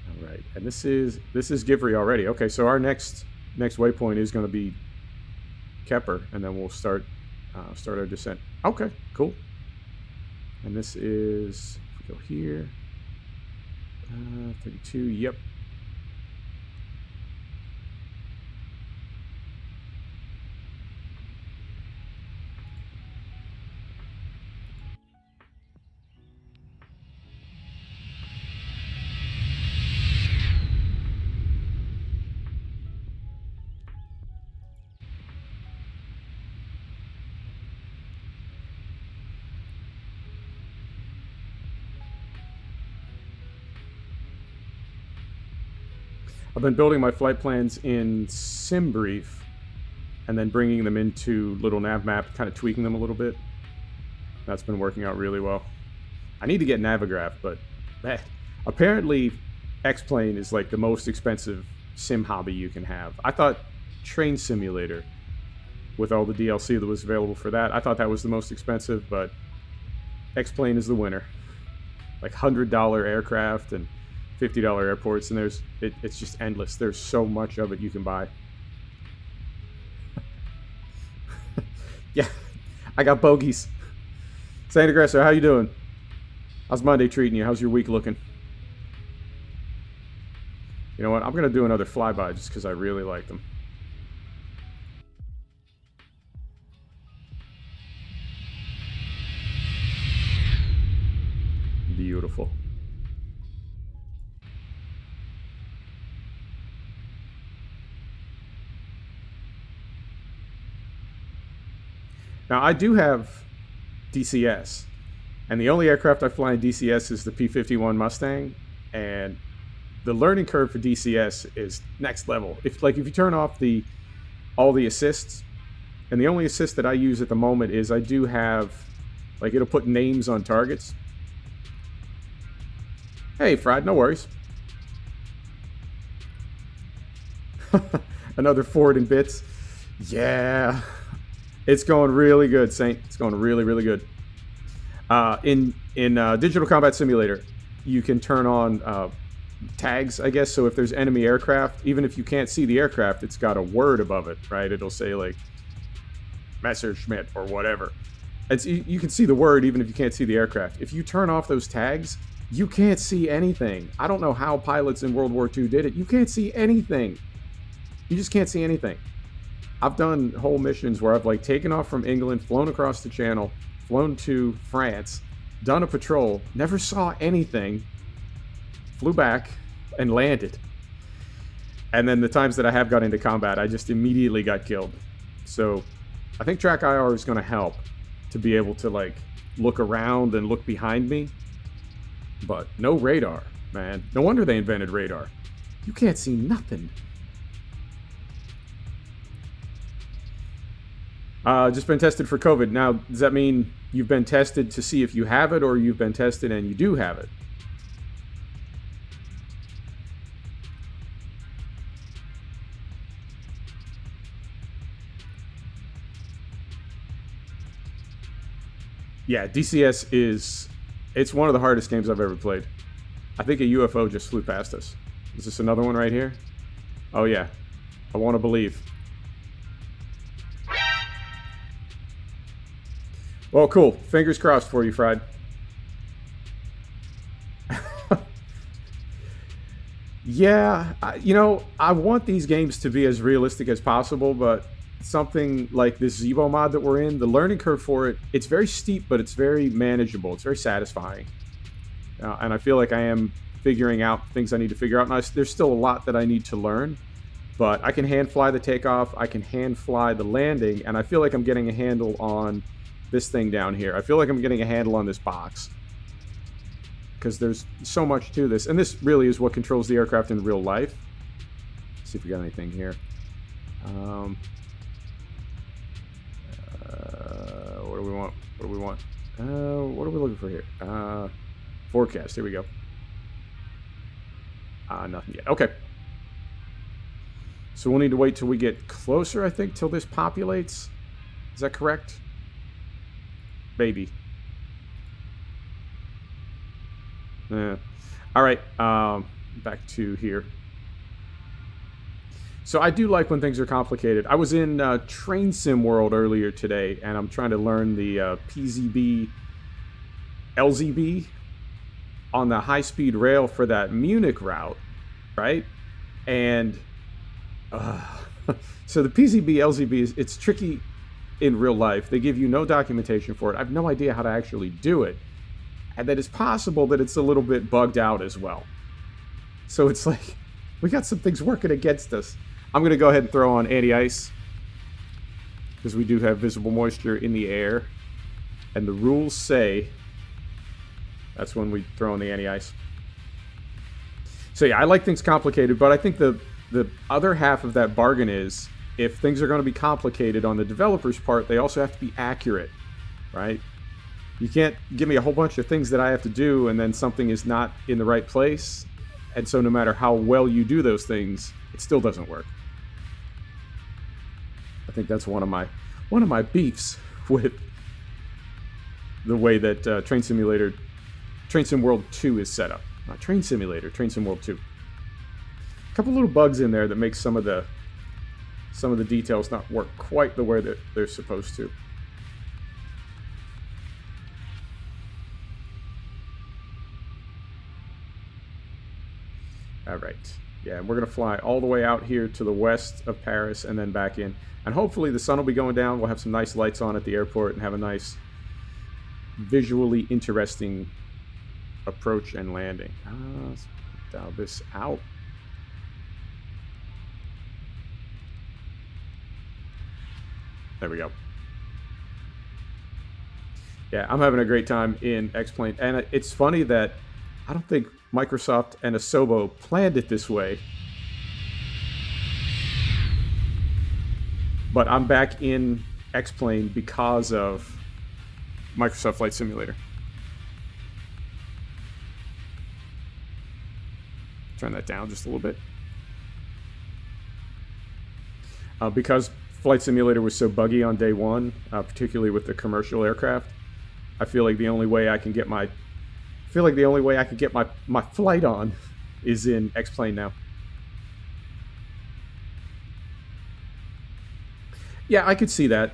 All right, and this is Givry already. Okay, so our next waypoint is going to be Kepper, and then we'll start our descent. Okay, cool. And this is, if we go here. 32, yep. I've been building my flight plans in SimBrief and then bringing them into little nav map, kind of tweaking them a little bit. That's been working out really well. I need to get Navigraph, but apparently X-Plane is like the most expensive sim hobby you can have. I thought Train Simulator, with all the DLC that was available for that, I thought that was the most expensive, but X-Plane is the winner. Like $100 aircraft and $50 airports, and it's just endless. There's so much of it you can buy. Yeah, I got bogeys. Saint Aggressor, how you doing? How's Monday treating you? How's your week looking? You know what? I'm gonna do another flyby just because I really like them. Beautiful. Now, I do have DCS, and the only aircraft I fly in DCS is the P-51 Mustang, and the learning curve for DCS is next level. If you turn off all the assists, and the only assist that I use at the moment is I do have, like, it'll put names on targets. Hey, Fried, no worries. Another Ford in bits. Yeah. It's going really good, Saint. It's going really, really good. In Digital Combat Simulator, you can turn on tags, I guess. So if there's enemy aircraft, even if you can't see the aircraft, it's got a word above it, right? It'll say like Messerschmitt or whatever. You can see the word even if you can't see the aircraft. If you turn off those tags, you can't see anything. I don't know how pilots in World War II did it. You can't see anything. You just can't see anything. I've done whole missions where I've like taken off from England, flown across the channel, flown to France, done a patrol, never saw anything, flew back, and landed. And then the times that I have got into combat, I just immediately got killed. So I think Track IR is going to help to be able to like look around and look behind me. But no radar, man. No wonder they invented radar. You can't see nothing. Just been tested for COVID. Now, does that mean you've been tested to see if you have it, or you've been tested and you do have it? Yeah, DCS it's one of the hardest games I've ever played. I think a UFO just flew past us. Is this another one right here? Oh yeah, I want to believe. Well, cool. Fingers crossed for you, Fried. Yeah, I want these games to be as realistic as possible, but something like this Zibo mod that we're in, the learning curve for it, it's very steep, but it's very manageable. It's very satisfying. And I feel like I am figuring out things I need to figure out. And there's still a lot that I need to learn, but I can hand fly the takeoff. I can hand fly the landing, and I feel like I'm getting a handle on this thing down here. I feel like I'm getting a handle on this box, because there's so much to this, and this really is what controls the aircraft in real life. Let's see if we got anything here. What do we want? What do we want? What are we looking for here? Forecast. Here we go. Nothing yet. Okay. So we'll need to wait till we get closer, I think, till this populates. Is that correct? Baby. All right. Back to here. So I do like when things are complicated. I was in Train Sim World earlier today, and I'm trying to learn the PZB LZB on the high-speed rail for that Munich route, right? And so the PZB LZB, it's tricky in real life. They give you no documentation for it. I have no idea how to actually do it. And that it's possible that it's a little bit bugged out as well. So it's like, we got some things working against us. I'm going to go ahead and throw on anti-ice, because we do have visible moisture in the air. And the rules say that's when we throw on the anti-ice. So yeah, I like things complicated, but I think the other half of that bargain is, if things are going to be complicated on the developer's part, they also have to be accurate, right? You can't give me a whole bunch of things that I have to do and then something is not in the right place. And so no matter how well you do those things, it still doesn't work. I think that's one of my beefs with the way that Train Sim World 2 is set up. Not Train Simulator, Train Sim World 2. A couple little bugs in there that make some of the details not work quite the way that they're supposed to. All right. Yeah, we're going to fly all the way out here to the west of Paris and then back in. And hopefully the sun will be going down. We'll have some nice lights on at the airport and have a nice visually interesting approach and landing. Let's dial this out. There we go. Yeah, I'm having a great time in X-Plane. And it's funny that I don't think Microsoft and Asobo planned it this way. But I'm back in X-Plane because of Microsoft Flight Simulator. Turn that down just a little bit. Because Flight Simulator was so buggy on day one, particularly with the commercial aircraft, I feel like the only way I can get my flight on is in X-Plane now. Yeah, I could see that.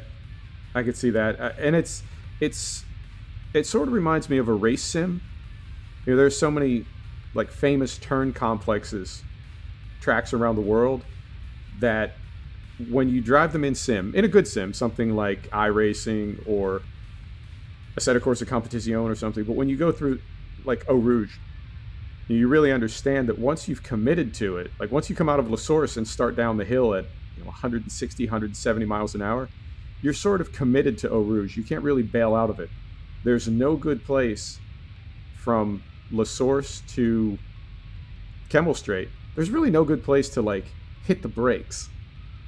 And it sort of reminds me of a race sim. You know, there's so many like famous turn complexes, tracks around the world, that when you drive them in a good sim, something like iRacing or Assetto Corsa Competizione or something, but when you go through like Eau Rouge, you really understand that once you've committed to it, like once you come out of La Source and start down the hill at 160, 170 miles an hour, you're sort of committed to Eau Rouge. You can't really bail out of it. There's no good place from La Source to Kemmel Strait. There's really no good place to like hit the brakes.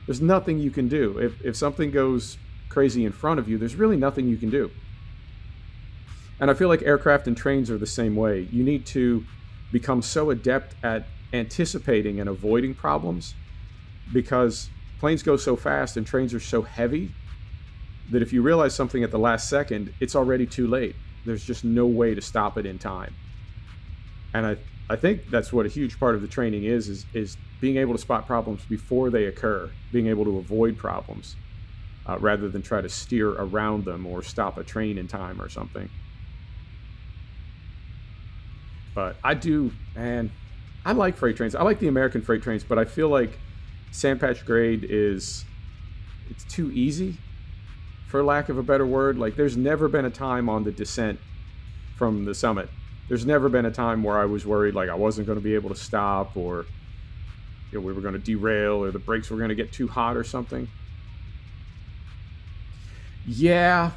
There's nothing you can do. If something goes crazy in front of you, there's really nothing you can do. And I feel like aircraft and trains are the same way. You need to become so adept at anticipating and avoiding problems, because planes go so fast and trains are so heavy that if you realize something at the last second, it's already too late. There's just no way to stop it in time. And I think that's what a huge part of the training is being able to spot problems before they occur, being able to avoid problems rather than try to steer around them or stop a train in time or something. But I like freight trains. I like the American freight trains, but I feel like Sandpatch grade it's too easy, for lack of a better word. Like, there's never been a time on the descent from the summit, there's never been a time where I was worried like I wasn't going to be able to stop, or we were going to derail, or the brakes were going to get too hot or something. Yeah,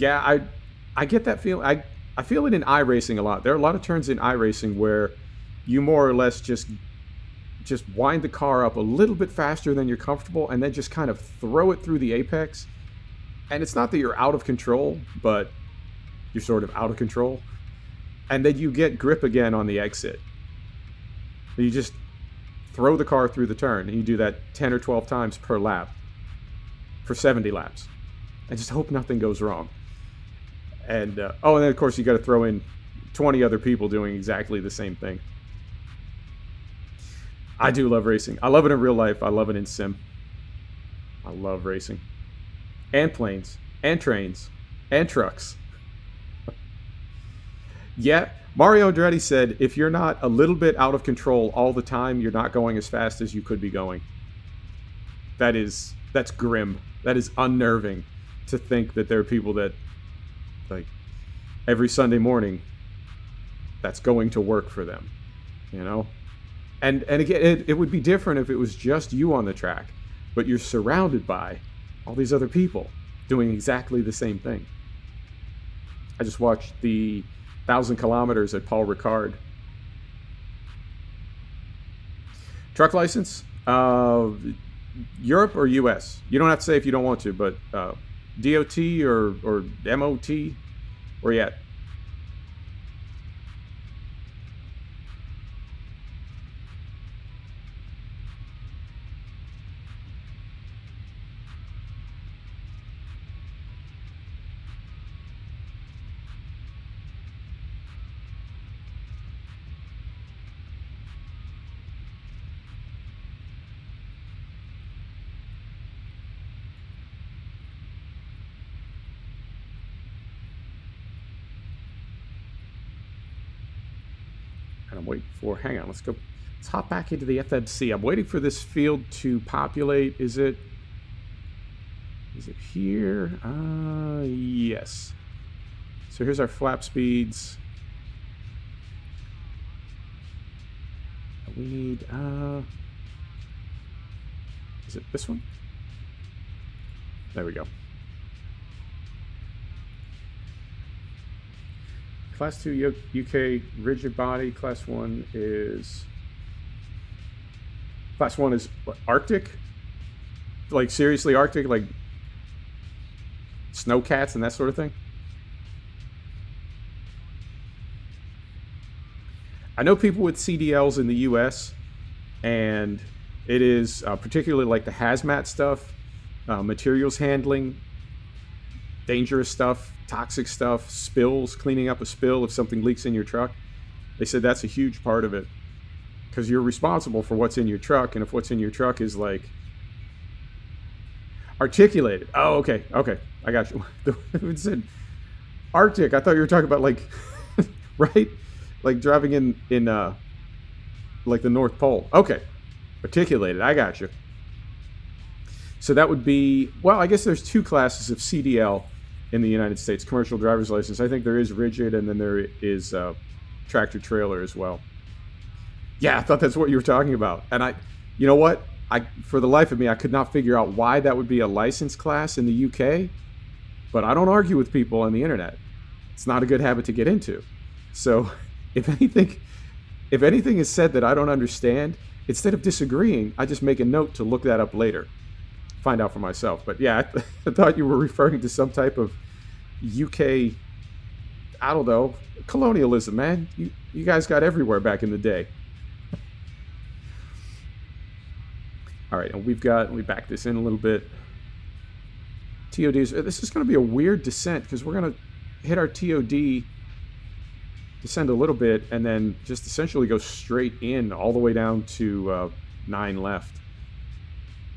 I get that feeling. I feel it in iRacing a lot. There are a lot of turns in iRacing where you more or less just wind the car up a little bit faster than you're comfortable, and then just kind of throw it through the apex. And it's not that you're out of control, but you're sort of out of control. And then you get grip again on the exit. You just throw the car through the turn, and you do that 10 or 12 times per lap for 70 laps. And just hope nothing goes wrong. And and then of course you got to throw in 20 other people doing exactly the same thing. I do love racing. I love it in real life. I love it in sim. I love racing. And planes. And trains. And trucks. Yeah, Mario Andretti said, if you're not a little bit out of control all the time, you're not going as fast as you could be going. That's grim. That is unnerving to think that there are people that, like, every Sunday morning, that's going to work for them, you know? And again, it would be different if it was just you on the track, but you're surrounded by all these other people doing exactly the same thing. I just watched the 1,000 kilometers at Paul Ricard. Truck license, Europe or US? You don't have to say if you don't want to, but DOT or MOT, where you at? And I'm waiting for, hang on, let's hop back into the FMC. I'm waiting for this field to populate. Is it here? Yes. So here's our flap speeds. We need, is it this one? There we go. Class 2 UK rigid body. Class 1 is what, Arctic? Like seriously Arctic? Like snowcats and that sort of thing? I know people with CDLs in the US, and it is particularly like the hazmat stuff, materials handling, dangerous stuff, toxic stuff, spills, cleaning up a spill if something leaks in your truck. They said that's a huge part of it, because you're responsible for what's in your truck, and if what's in your truck is like articulated. Oh, okay, I got you. It said Arctic. I thought you were talking about like, right? Like driving in like the North Pole. Okay, articulated. I got you. So that would be, well, I guess there's two classes of CDL in the United States, commercial driver's license. I think there is rigid, and then there is tractor trailer as well. Yeah, I thought that's what you were talking about. And you know what? For the life of me, I could not figure out why that would be a license class in the UK, but I don't argue with people on the internet. It's not a good habit to get into. So if anything is said that I don't understand, instead of disagreeing, I just make a note to look that up later. find out for myself. But yeah, I thought you were referring to some type of UK, I don't know, colonialism, man. You guys got everywhere back in the day. All right, and let me back this in a little bit. TODs, this is going to be a weird descent because we're going to hit our TOD, descend a little bit, and then just essentially go straight in all the way down to 9 left.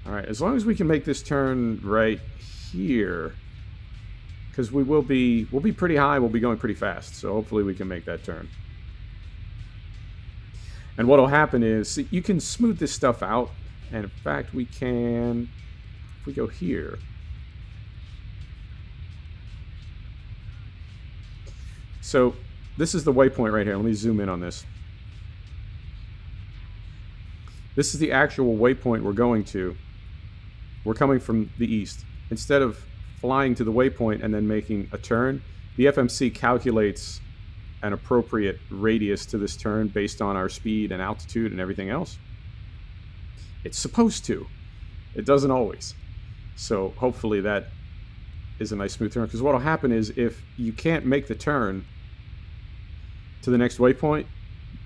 All right, as long as we can make this turn right here, because we'll be pretty high, we'll be going pretty fast, so hopefully we can make that turn. And what'll happen is you can smooth this stuff out, and in fact we can, if we go here. So this is the waypoint right here. Let me zoom in on this. This is the actual waypoint we're going to. We're coming from the east. Instead of flying to the waypoint and then making a turn, the FMC calculates an appropriate radius to this turn based on our speed and altitude and everything else. It's supposed to. It doesn't always. So hopefully that is a nice smooth turn, because what will happen is if you can't make the turn to the next waypoint,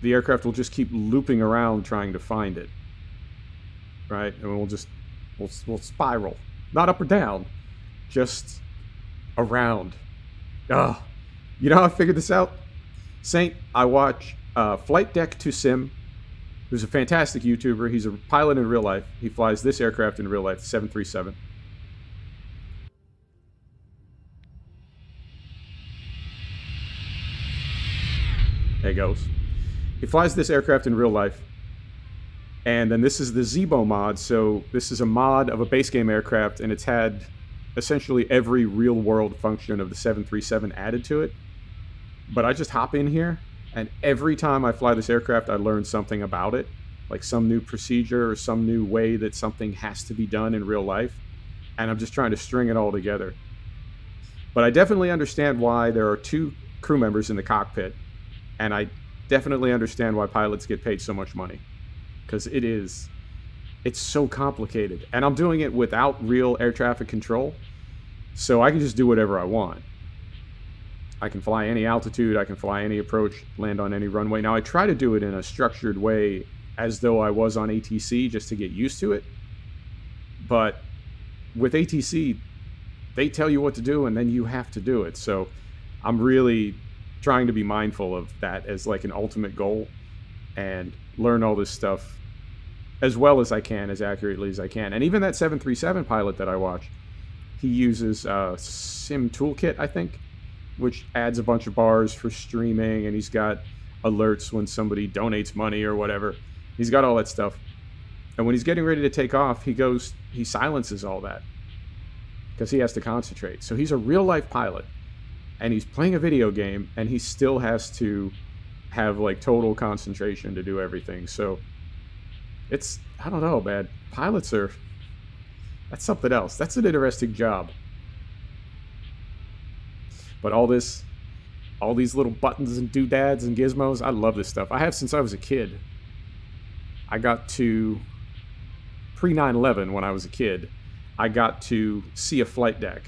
the aircraft will just keep looping around trying to find it. Right? And we'll spiral. Not up or down, just around. Ugh. You know how I figured this out? Saint, I watch Flight Deck to Sim, who's a fantastic YouTuber. He's a pilot in real life. He flies this aircraft in real life, the 737. There he goes. He flies this aircraft in real life. And then this is the Zibo mod. So this is a mod of a base game aircraft, and it's had essentially every real world function of the 737 added to it. But I just hop in here, and every time I fly this aircraft, I learn something about it, like some new procedure or some new way that something has to be done in real life. And I'm just trying to string it all together. But I definitely understand why there are 2 crew members in the cockpit. And I definitely understand why pilots get paid so much money. Because it's so complicated. And I'm doing it without real air traffic control. So I can just do whatever I want. I can fly any altitude, I can fly any approach, land on any runway. Now I try to do it in a structured way as though I was on ATC just to get used to it. But with ATC, they tell you what to do and then you have to do it. So I'm really trying to be mindful of that as like an ultimate goal and learn all this stuff as well as I can, as accurately as I can. And even that 737 pilot that I watch, he uses Sim Toolkit, I think, which adds a bunch of bars for streaming, and he's got alerts when somebody donates money or whatever. He's got all that stuff. And when he's getting ready to take off, he silences all that because he has to concentrate. So he's a real-life pilot, and he's playing a video game, and he still has to have like total concentration to do everything. So I don't know, man. Pilots that's something else. That's an interesting job. But all these little buttons and doodads and gizmos, I love this stuff. I have since I was a kid. I got to, pre-9/11 when I was a kid, I got to see a flight deck.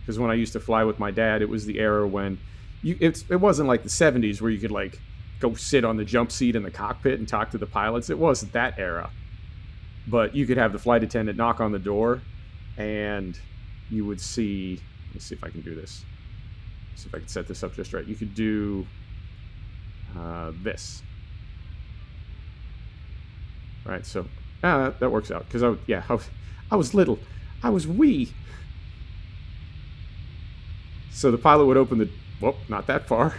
Because when I used to fly with my dad, it was the era when it wasn't like the 70s where you could like go sit on the jump seat in the cockpit and talk to the pilots. It wasn't that era. But you could have the flight attendant knock on the door and you would see, let's see if I can do this. See if I can set this up just right. You could do this. Right, so that works out. Because I was little. I was wee. So the pilot would open the... Whoop, not that far.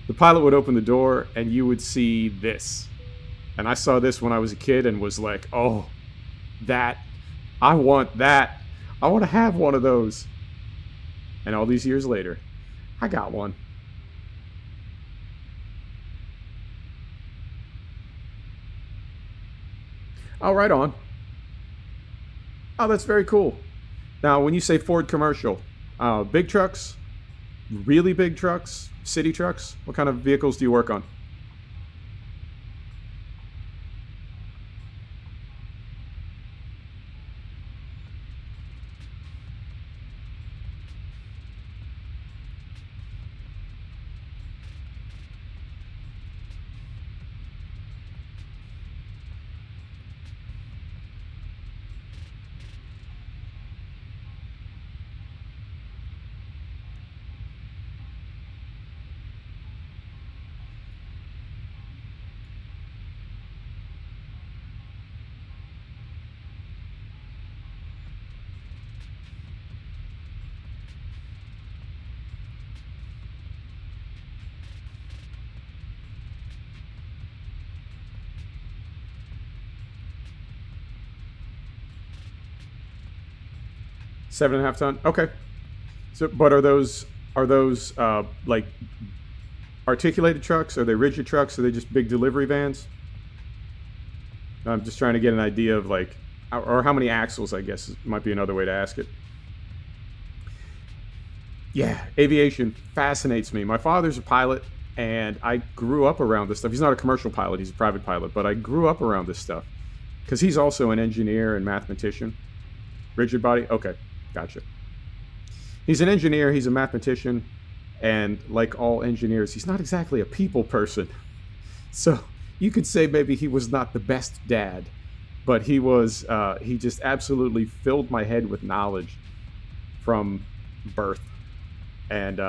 The pilot would open the door and you would see this. And I saw this when I was a kid and was like, oh, that. I want that. I want to have one of those. And all these years later, I got one. Oh, right on. Oh, that's very cool. Now, when you say Ford commercial, big trucks, really big trucks, city trucks, what kind of vehicles do you work on? 7.5 ton. Okay. So, but are those like articulated trucks? Are they rigid trucks? Are they just big delivery vans? I'm just trying to get an idea of like, or how many axles, I guess might be another way to ask it. Yeah, aviation fascinates me. My father's a pilot, and I grew up around this stuff. He's not a commercial pilot, he's a private pilot, but I grew up around this stuff because he's also an engineer and mathematician. Rigid body? Okay, gotcha. He's an engineer, he's a mathematician, and like all engineers, he's not exactly a people person. So you could say maybe he was not the best dad, but he was, he just absolutely filled my head with knowledge from birth. And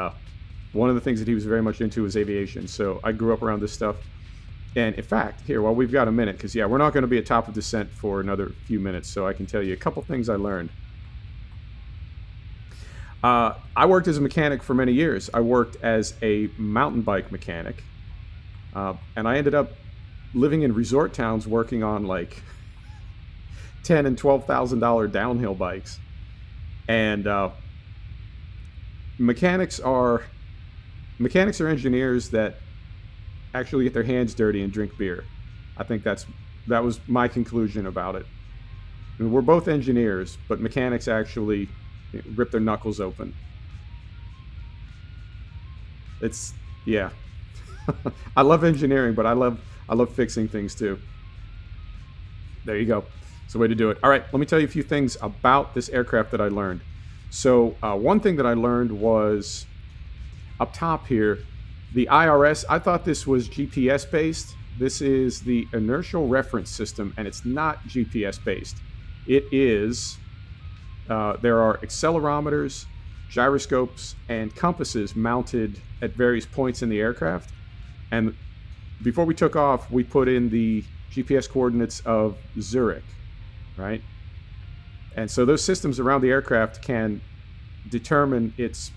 one of the things that he was very much into was aviation. So I grew up around this stuff. And in fact, here, while we've got a minute, because yeah, we're not going to be at top of descent for another few minutes, so I can tell you a couple things I learned. I worked as a mechanic for many years. I worked as a mountain bike mechanic. And I ended up living in resort towns working on like $10,000 and $12,000 downhill bikes. And mechanics are engineers that actually get their hands dirty and drink beer. I think that was my conclusion about it. I mean, we're both engineers, but mechanics actually rip their knuckles open. It's, yeah. I love engineering, but I love fixing things too. There you go. It's the way to do it. All right, let me tell you a few things about this aircraft that I learned. So one thing that I learned was up top here, the IRS. I thought this was GPS based. This is the inertial reference system, and it's not GPS based. It is, there are accelerometers, gyroscopes, and compasses mounted at various points in the aircraft. And before we took off, we put in the GPS coordinates of Zurich, right? And so those systems around the aircraft can determine its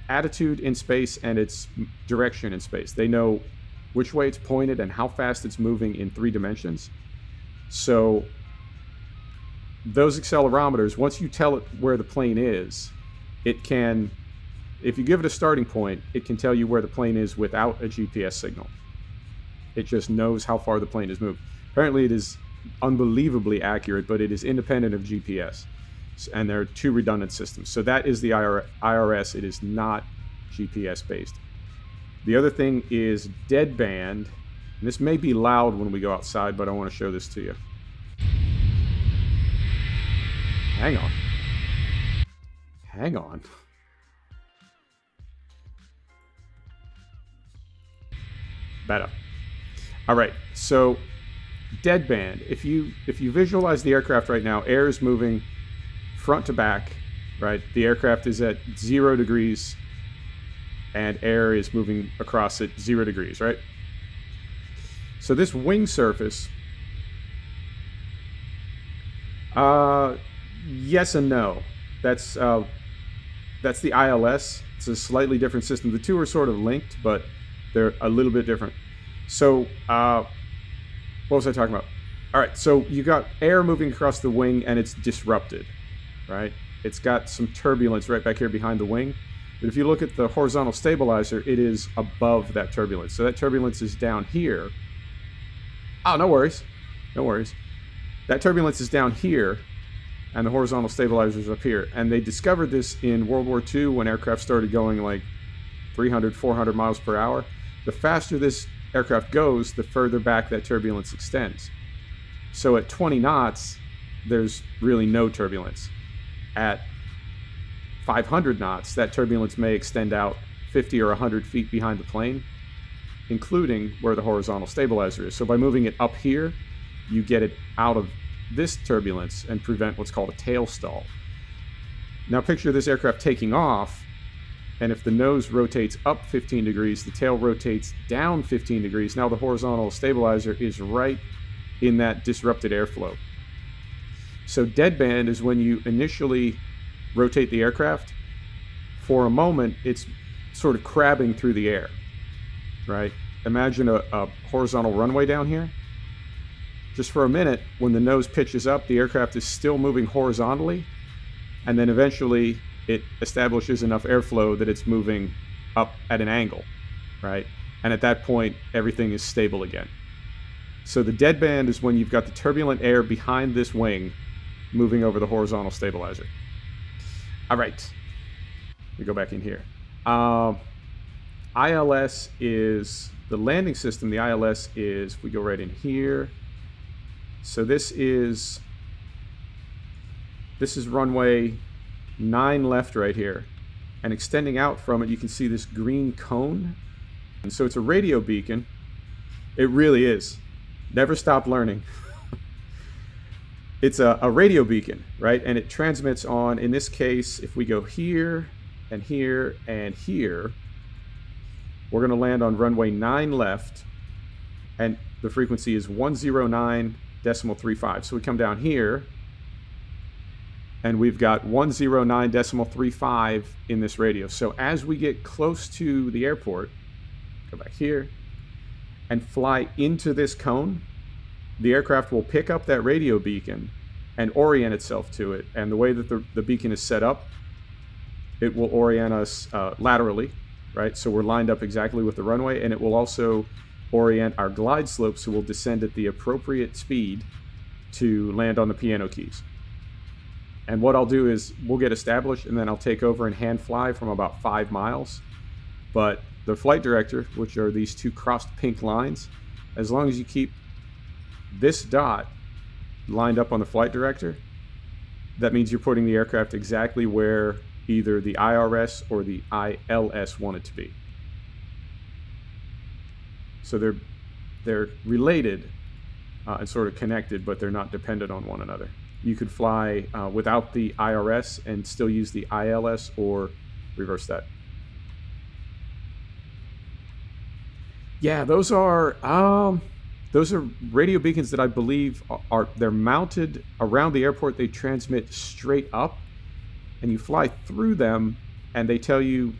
attitude in space and its direction in space. They know which way it's pointed and how fast it's moving in 3 dimensions. So those accelerometers, once you tell it where the plane is, it can, if you give it a starting point, it can tell you where the plane is without a GPS signal. It just knows how far the plane has moved. Apparently it is unbelievably accurate, but it is independent of GPS. And there are 2 redundant systems. So that is the IRS. It is not GPS based. The other thing is deadband. And this may be loud when we go outside, but I want to show this to you. Hang on. Hang on. Better. All right. So deadband. If you visualize the aircraft right now, air is moving front to back, right? The aircraft is at 0 degrees and air is moving across at 0 degrees, right? So this wing surface, yes and no. That's the ILS. It's a slightly different system. The 2 are sort of linked, but they're a little bit different. So what was I talking about? All right, so you got air moving across the wing and it's disrupted, right? It's got some turbulence right back here behind the wing. But if you look at the horizontal stabilizer, it is above that turbulence. So that turbulence is down here. Oh, no worries. No worries. That turbulence is down here, and the horizontal stabilizer is up here. And they discovered this in World War II when aircraft started going like 300, 400 miles per hour. The faster this aircraft goes, the further back that turbulence extends. So at 20 knots, there's really no turbulence. At 500 knots, that turbulence may extend out 50 or 100 feet behind the plane, including where the horizontal stabilizer is. So by moving it up here, you get it out of this turbulence and prevent what's called a tail stall. Now picture this aircraft taking off, and if the nose rotates up 15 degrees, the tail rotates down 15 degrees. Now the horizontal stabilizer is right in that disrupted airflow. So deadband is when you initially rotate the aircraft. For a moment, it's sort of crabbing through the air, right? Imagine a horizontal runway down here. Just for a minute, when the nose pitches up, the aircraft is still moving horizontally, and then eventually it establishes enough airflow that it's moving up at an angle, right? And at that point, everything is stable again. So the deadband is when you've got the turbulent air behind this wing moving over the horizontal stabilizer. All right, we go back in here. ILS is the landing system. The ILS is, we go right in here. So this is runway 9 left right here. And extending out from it, you can see this green cone. And so it's a radio beacon. It really is. Never stop learning. It's a radio beacon, right? And it transmits on, in this case, if we go here and here and here, we're going to land on runway 9 left. And the frequency is 109.35. So we come down here, and we've got 109.35 in this radio. So as we get close to the airport, go back here, and fly into this cone, the aircraft will pick up that radio beacon and orient itself to it. And the way that the beacon is set up, it will orient us laterally, right? So we're lined up exactly with the runway, and it will also orient our glide slope, so we'll descend at the appropriate speed to land on the piano keys. And what I'll do is we'll get established, and then I'll take over and hand fly from about 5 miles. But the flight director, which are these 2 crossed pink lines, as long as you keep this dot lined up on the flight director, that means you're putting the aircraft exactly where either the IRS or the ILS want it to be. So they're related and sort of connected, but they're not dependent on one another. You could fly without the IRS and still use the ILS, or reverse that. Yeah, those are radio beacons that I believe they're mounted around the airport. They transmit straight up, and you fly through them, and they tell you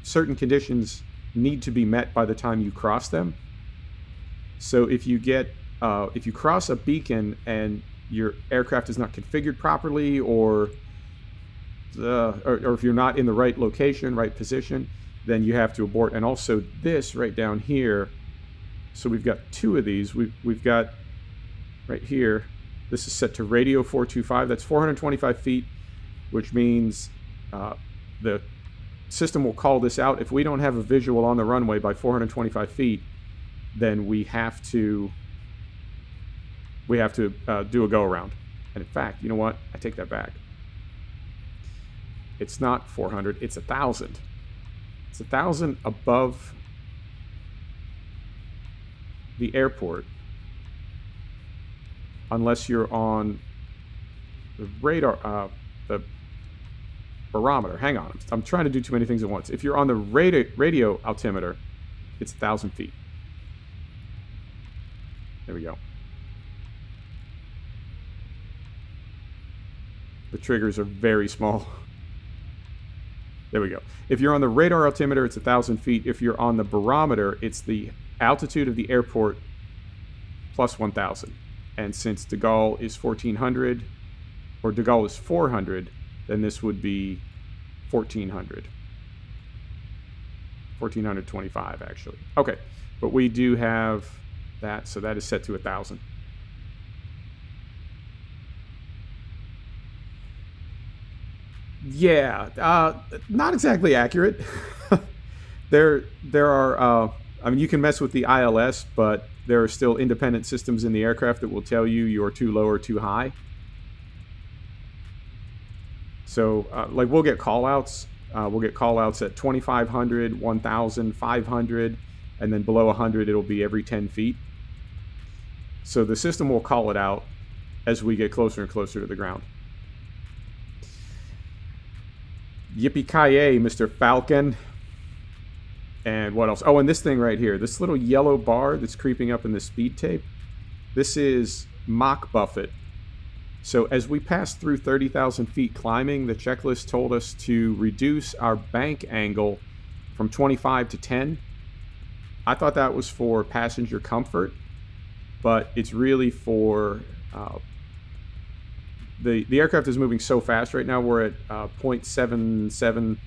certain conditions need to be met by the time you cross them. So if you cross a beacon and your aircraft is not configured properly, or if you're not in the right location, right position, then you have to abort. And also this right down here. So we've got 2 of these. We've got right here, this is set to radio 425. That's 425 feet, which means the system will call this out. If we don't have a visual on the runway by 425 feet, then we have to do a go around. And in fact, you know what? I take that back. It's not 400, it's 1,000. It's 1,000 above the airport, unless you're on the radar, the barometer. Hang on, I'm trying to do too many things at once. If you're on the radio altimeter, it's 1,000 feet. There we go. The triggers are very small. There we go. If you're on the radar altimeter, it's 1,000 feet. If you're on the barometer, it's the altitude of the airport plus 1,000. And since de Gaulle is 1,400, or de Gaulle is 400, then this would be 1,400. 1,425, actually. Okay, but we do have that, so that is set to 1,000. Yeah, not exactly accurate. There are, I mean, you can mess with the ILS, but there are still independent systems in the aircraft that will tell you you're too low or too high. So, like, we'll get call-outs. We'll get call-outs at 2,500, 1,000, 500, and then below 100, it'll be every 10 feet. So the system will call it out as we get closer and closer to the ground. Yippee-ki-yay, Mr. Falcon. And what else? Oh, and this thing right here, this little yellow bar that's creeping up in the speed tape, this is Mach Buffet. So as we passed through 30,000 feet climbing, the checklist told us to reduce our bank angle from 25 to 10. I thought that was for passenger comfort, but it's really for the aircraft is moving so fast right now. We're at 0.77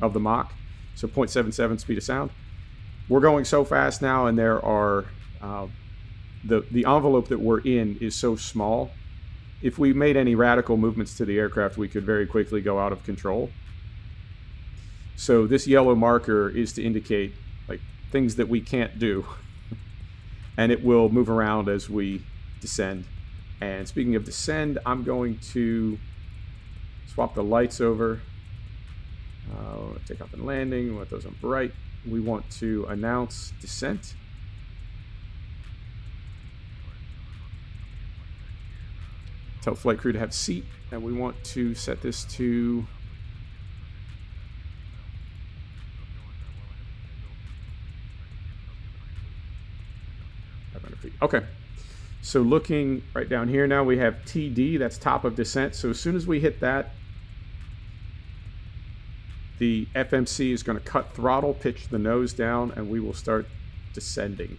of the Mach, so 0.77 speed of sound. We're going so fast now, and there are the envelope that we're in is so small. If we made any radical movements to the aircraft, we could very quickly go out of control. So this yellow marker is to indicate like things that we can't do, and it will move around as we descend. And speaking of descend, I'm going to swap the lights over. Take off and landing. We want those on bright. We want to announce descent. Tell flight crew to have a seat, and we want to set this to 500 feet. Okay. So looking right down here now, we have TD, that's top of descent. So as soon as we hit that, the FMC is going to cut throttle, pitch the nose down, and we will start descending.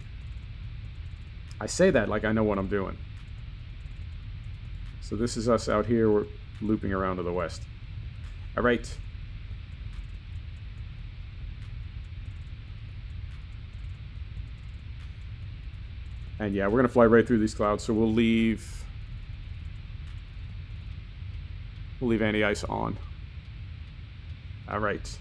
I say that like I know what I'm doing. So this is us out here. We're looping around to the west. All right. And yeah, we're going to fly right through these clouds. So we'll leave anti-ice on. All right.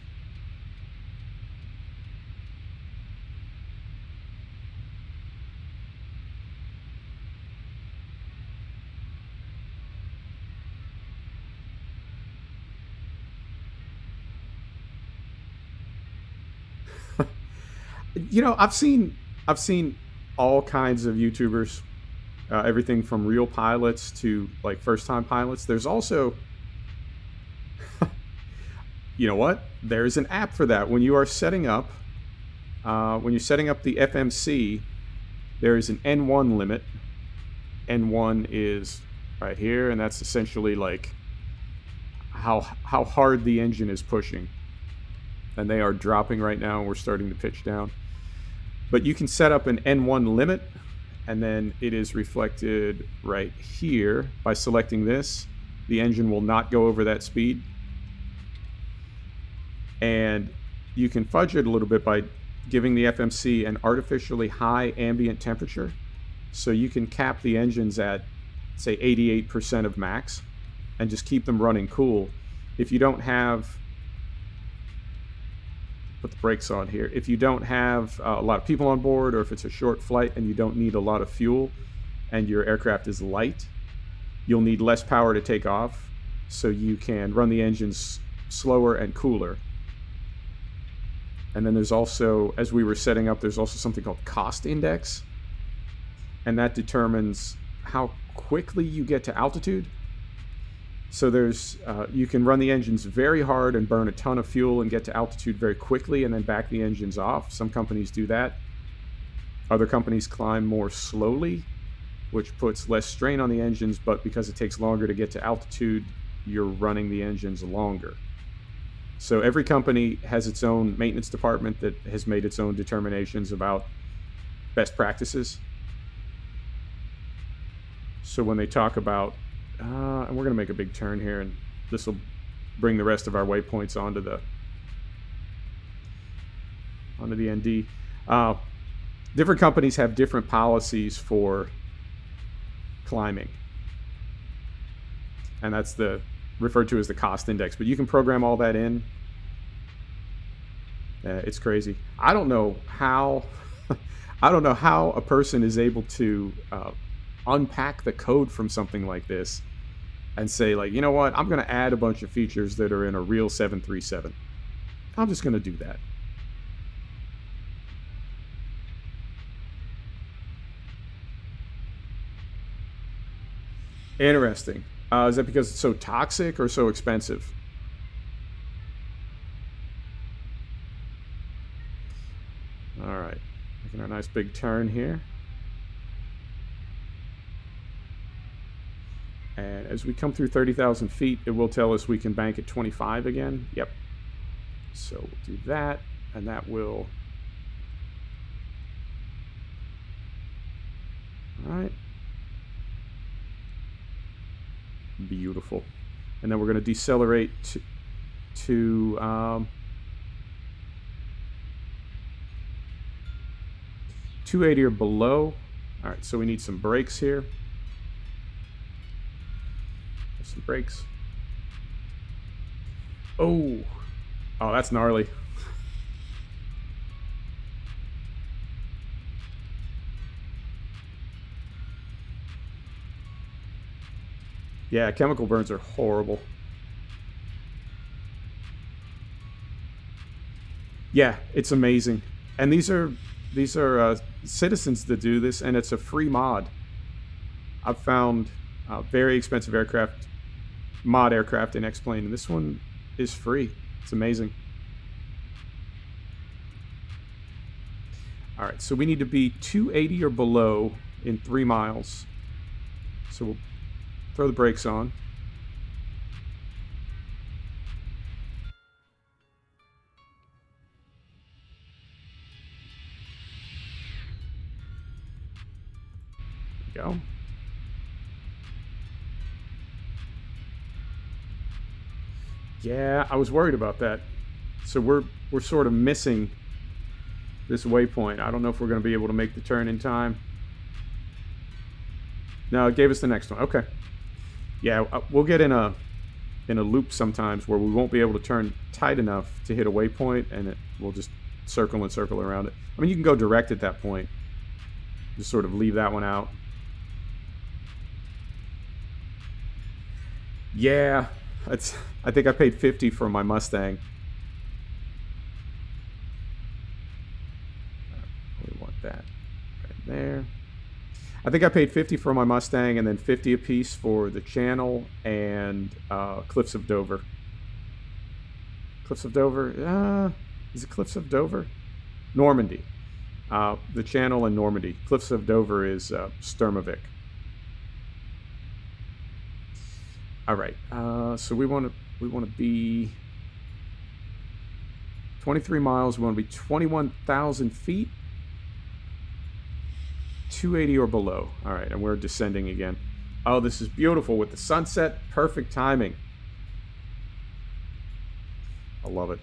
You know, I've seen all kinds of YouTubers, everything from real pilots to like first-time pilots. There's also, you know what? There's an app for that. When you are setting up, the FMC, there is an N1 limit. N1 is right here, and that's essentially like how hard the engine is pushing. And they are dropping right now. We're starting to pitch down. But you can set up an N1 limit, and then it is reflected right here. By selecting this, the engine will not go over that speed. And you can fudge it a little bit by giving the FMC an artificially high ambient temperature. So you can cap the engines at, say, 88% of max and just keep them running cool. If you don't have... Put the brakes on here. If you don't have a lot of people on board, or if it's a short flight and you don't need a lot of fuel and your aircraft is light, you'll need less power to take off, so you can run the engines slower and cooler. And then there's also, as we were setting up, there's also something called cost index, and that determines how quickly you get to altitude. So there's, you can run the engines very hard and burn a ton of fuel and get to altitude very quickly and then back the engines off. Some companies do that. Other companies climb more slowly, which puts less strain on the engines, but because it takes longer to get to altitude, you're running the engines longer. So every company has its own maintenance department that has made its own determinations about best practices. So when they talk about and we're going to make a big turn here, and this will bring the rest of our waypoints onto the ND. Different companies have different policies climbing, and that's referred to as the cost index. But you can program all that in. It's crazy. I don't know how a person is able to unpack the code from something like this and say, like, you know what, I'm going to add a bunch of features that are in a real 737. I'm just going to do that. Interesting. Is that because it's so toxic or so expensive? All right, making our nice big turn here. And as we come through 30,000 feet, it will tell us we can bank at 25 again. Yep. So we'll do that, and that will... All right. Beautiful. And then we're going to decelerate to 280 or below. All right, so we need some brakes here. Some brakes. Oh, that's gnarly. Yeah, chemical burns are horrible. Yeah, it's amazing. And these are citizens that do this, and it's a free mod. I've found very expensive aircraft, mod aircraft in X-Plane, and this one is free. It's amazing. All right, so we need to be 280 or below in 3 miles. So we'll throw the brakes on. There we go. Yeah, I was worried about that. So we're sort of missing this waypoint. I don't know if we're going to be able to make the turn in time. No, it gave us the next one. Okay. Yeah, we'll get in a loop sometimes where we won't be able to turn tight enough to hit a waypoint, and we'll just circle and circle around it. I mean, you can go direct at that point. Just sort of leave that one out. Yeah, I think I paid $50 for my Mustang. We want that right there. I think I paid $50 for my Mustang, and then $50 a piece for the channel and Cliffs of Dover. Cliffs of Dover? Is it Cliffs of Dover? Normandy. The channel and Normandy. Cliffs of Dover is Sturmovik. All right. So we want to be 23 miles. We want to be 21,000 feet. 280 or below. All right, and we're descending again. Oh, this is beautiful with the sunset. Perfect timing. I love it.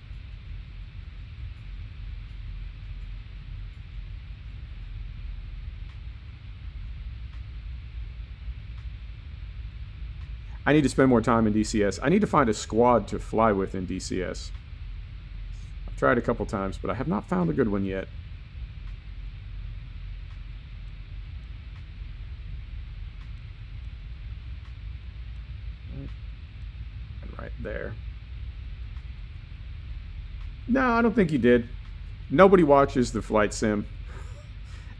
I need to spend more time in DCS. I need to find a squad to fly with in DCS. I've tried a couple times, but I have not found a good one yet. Right there. No, I don't think you did. Nobody watches the flight sim.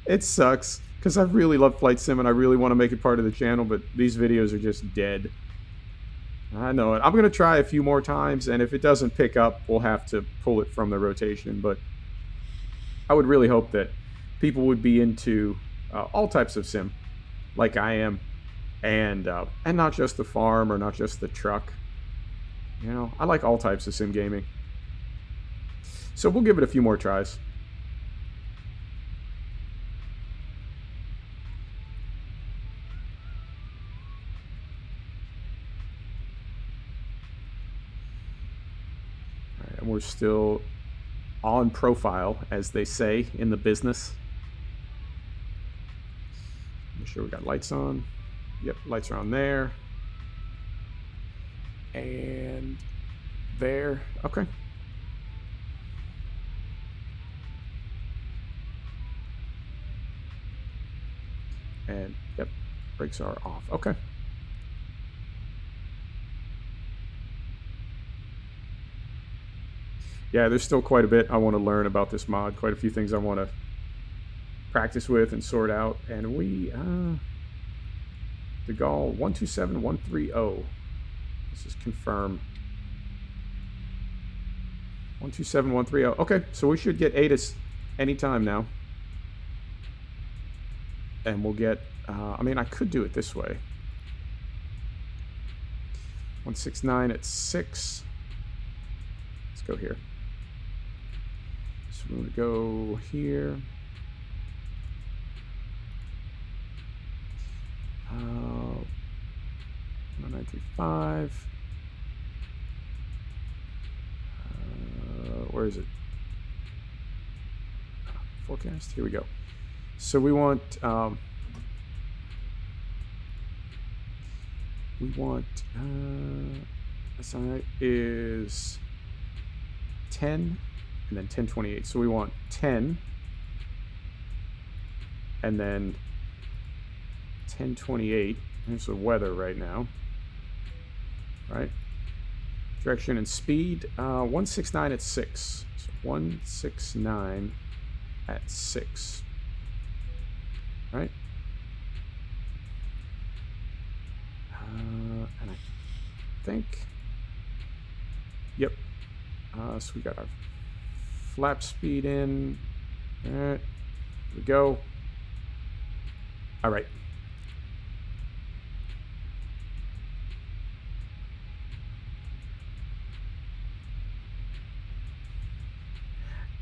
It sucks, because I really love flight sim and I really want to make it part of the channel, but these videos are just dead. I know it. I'm going to try a few more times, and if it doesn't pick up, we'll have to pull it from the rotation, but I would really hope that people would be into all types of sim, like I am, and not just the farm or not just the truck. You know, I like all types of sim gaming. So we'll give it a few more tries. All right, and we're still on profile, as they say in the business. Make sure we got lights on. Yep, lights are on there. And there. Okay. And yep, brakes are off. Okay. Yeah, there's still quite a bit I want to learn about this mod. Quite a few things I want to practice with and sort out. And we the Gaull 127130. This is confirm. 127130. Okay, so we should get ATIS anytime now. And we'll get, I mean, I could do it this way. 169 at 6. Let's go here. So we're going to go here. 935. Where is it? Forecast. Here we go. So we want SI is 10 and then 1028. So we want 10 and then 1028. Here's the weather right now. Right. Direction and speed, 169 at 6. So 169 at 6. Right. And I think, yep. So we got our flap speed in. All right. Here we go. All right.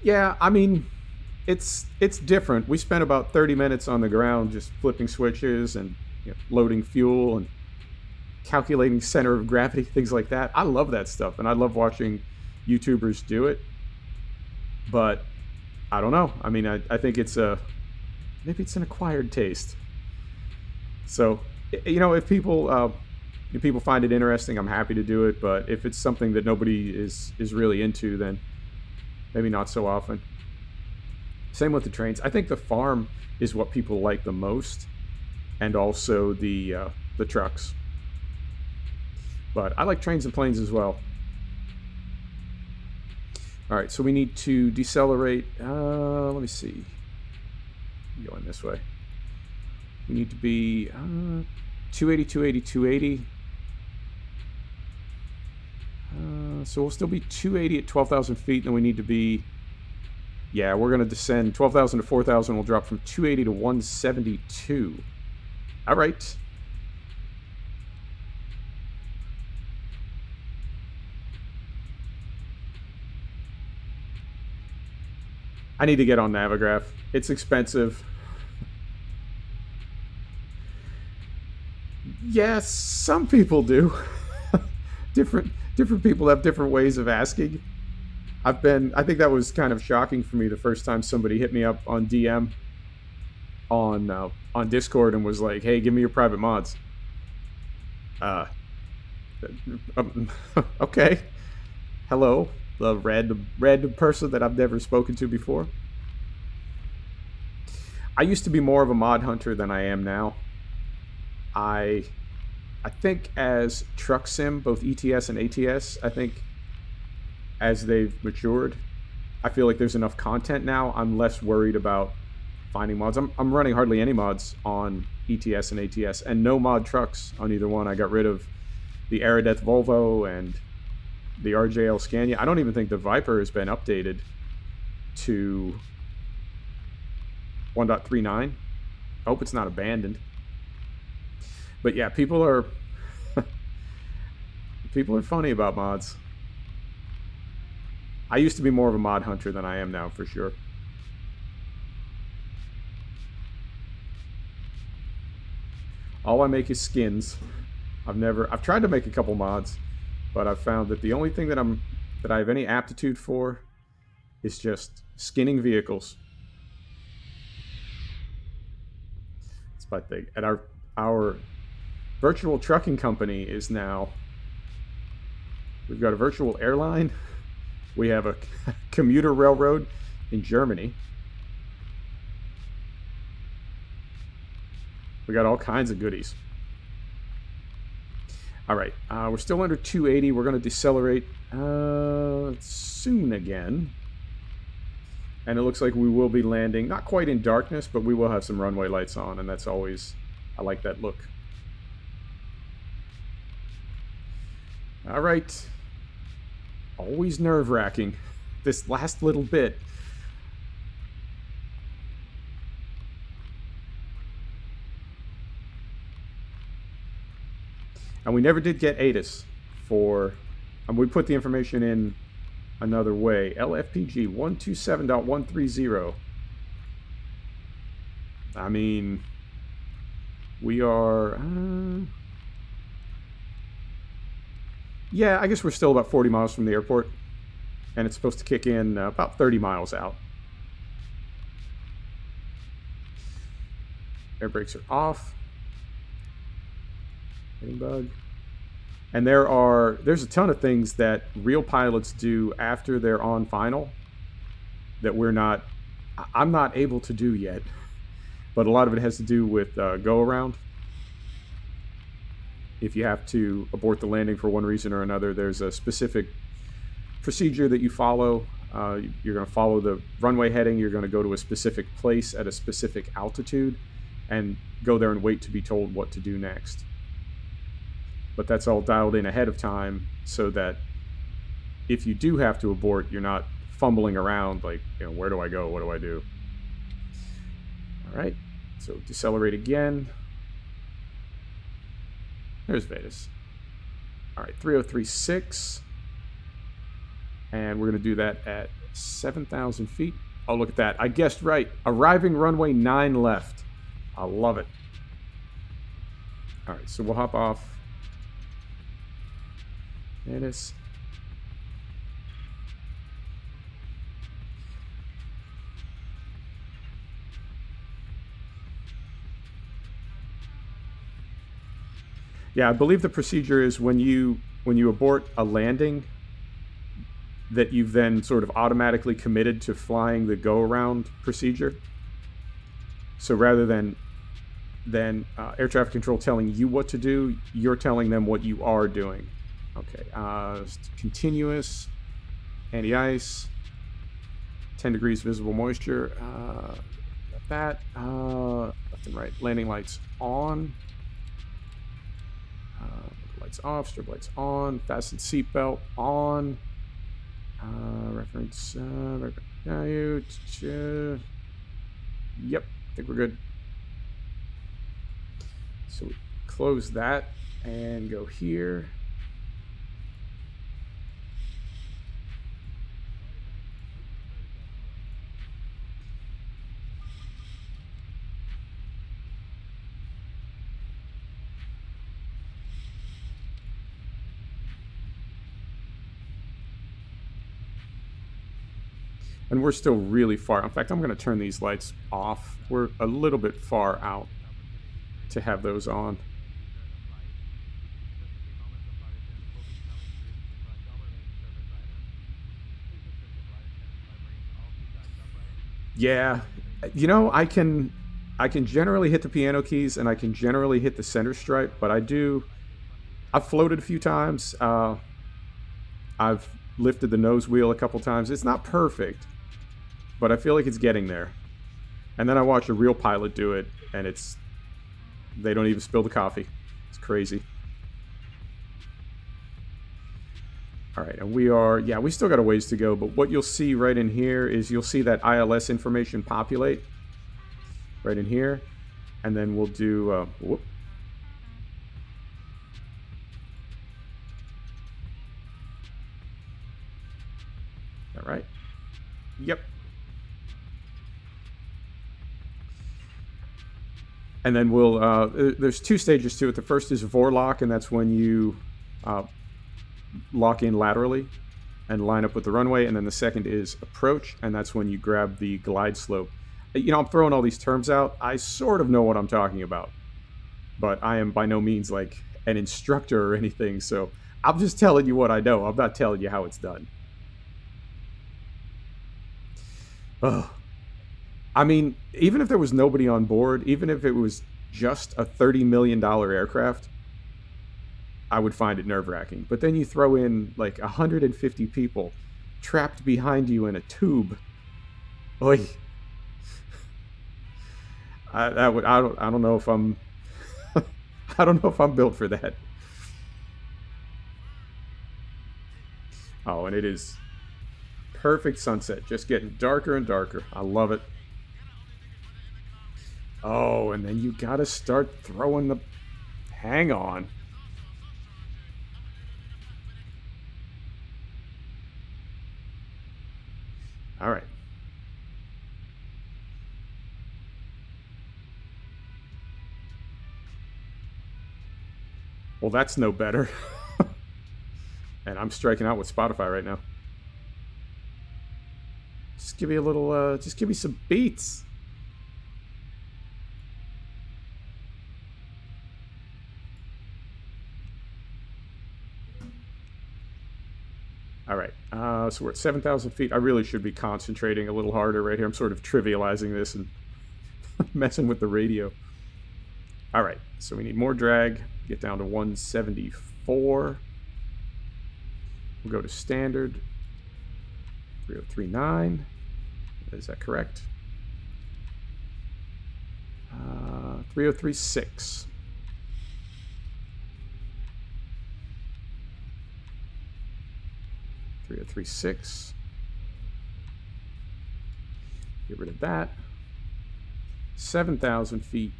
Yeah, I mean, it's different. We spent about 30 minutes on the ground just flipping switches and loading fuel and calculating center of gravity, things like that. I love that stuff, and I love watching YouTubers do it. But I don't know. I mean, I think maybe it's an acquired taste. So, if people find it interesting, I'm happy to do it. But if it's something that nobody is really into, then maybe not so often. Same with the trains. I think the farm is what people like the most, and also the trucks. But I like trains and planes as well. All right, so we need to decelerate. Let me see. Going this way. We need to be 280, 280, 280. So we'll still be 280 at 12,000 feet, and then we need to be, we're going to descend 12,000 to 4,000. We'll drop from 280 to 172. All right. I need to get on Navigraph. It's expensive. Yes, some people do. Different people have different ways of asking. I think that was kind of shocking for me the first time somebody hit me up on DM on Discord and was like, "Hey, give me your private mods." Okay. Hello, the red person that I've never spoken to before. I used to be more of a mod hunter than I am now. I think as truck sim, both ETS and ATS, I think as they've matured, I feel like there's enough content now. I'm less worried about finding mods. I'm running hardly any mods on ETS and ATS, and no mod trucks on either one. I got rid of the Aerodeath Volvo and the RJL Scania. I don't even think the Viper has been updated to 1.39. I hope it's not abandoned. But yeah, people are funny about mods. I used to be more of a mod hunter than I am now, for sure. All I make is skins. I've tried to make a couple mods, but I've found that the only thing that I have any aptitude for is just skinning vehicles. It's my thing. And our virtual trucking company is now, we've got a virtual airline. We have a commuter railroad in Germany. We got all kinds of goodies. All right, we're still under 280. We're going to decelerate soon again. And it looks like we will be landing, not quite in darkness, but we will have some runway lights on, and that's always, I like that look. All right. Always nerve-wracking, this last little bit. And we never did get ATIS for, we put the information in another way. LFPG 127.130. I mean, we are, Yeah, I guess we're still about 40 miles from the airport. And it's supposed to kick in about 30 miles out. Air brakes are off. Hitting bug. And there's a ton of things that real pilots do after they're on final that I'm not able to do yet. But a lot of it has to do with go around. If you have to abort the landing for one reason or another, there's a specific procedure that you follow. You're going to follow the runway heading. You're going to go to a specific place at a specific altitude and go there and wait to be told what to do next. But that's all dialed in ahead of time so that if you do have to abort, you're not fumbling around like, where do I go? What do I do? All right, so decelerate again. There's Vedas. All right, 3036. And we're going to do that at 7,000 feet. Oh, look at that. I guessed right. Arriving runway 9 left. I love it. All right, so we'll hop off. Vedas. Yeah, I believe the procedure is when you abort a landing, that you've then sort of automatically committed to flying the go-around procedure. So rather than air traffic control telling you what to do, you're telling them what you are doing. Okay, continuous, anti-ice, 10 degrees visible moisture. Got that. Left and right. Landing lights on. Lights off. Strobe lights on. Fasten seatbelt on. Reference value. Yep, I think we're good. So we close that and go here. And we're still really far. In fact, I'm going to turn these lights off. We're a little bit far out to have those on. Yeah, I can generally hit the piano keys and I can generally hit the center stripe, but I've floated a few times. I've lifted the nose wheel a couple times. It's not perfect, but I feel like it's getting there. And then I watch a real pilot do it, and they don't even spill the coffee. It's crazy. All right, and we still got a ways to go, but what you'll see right in here is you'll see that ILS information populate right in here, and then we'll do, whoop. All right. Yep. And then there's 2 stages to it. The first is Vorlock, and that's when you lock in laterally and line up with the runway. And then the second is approach, and that's when you grab the glide slope. I'm throwing all these terms out. I sort of know what I'm talking about, but I am by no means like an instructor or anything. So I'm just telling you what I know. I'm not telling you how it's done. Oh. I mean, even if there was nobody on board, even if it was just a $30 million aircraft, I would find it nerve-wracking. But then you throw in like 150 people trapped behind you in a tube. Oy. I don't know if I'm I don't know if I'm built for that. Oh, and it is perfect sunset, just getting darker and darker. I love it. Oh, and then you gotta start throwing the... Hang on. All right. Well, that's no better. And I'm striking out with Spotify right now. Just give me a little, just give me some beats. All right, so we're at 7,000 feet. I really should be concentrating a little harder right here. I'm sort of trivializing this and messing with the radio. All right, so we need more drag. Get down to 174. We'll go to standard. 3039. Is that correct? 3036. .3036. Get rid of that. 7,000 feet.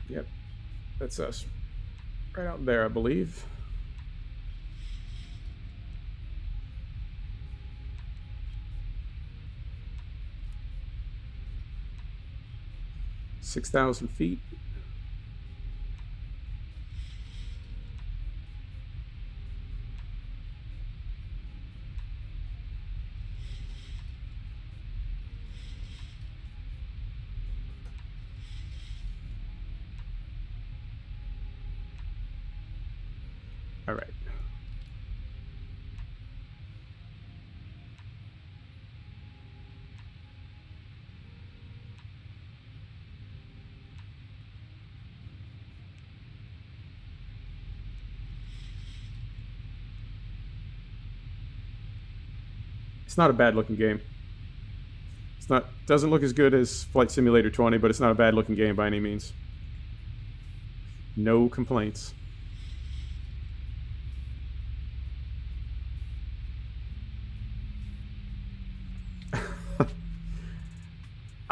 Yep, that's us. Right out there, I believe. $6,000 feet. All right. It's not a bad looking game. Doesn't look as good as Flight Simulator 20, but it's not a bad looking game by any means. No complaints.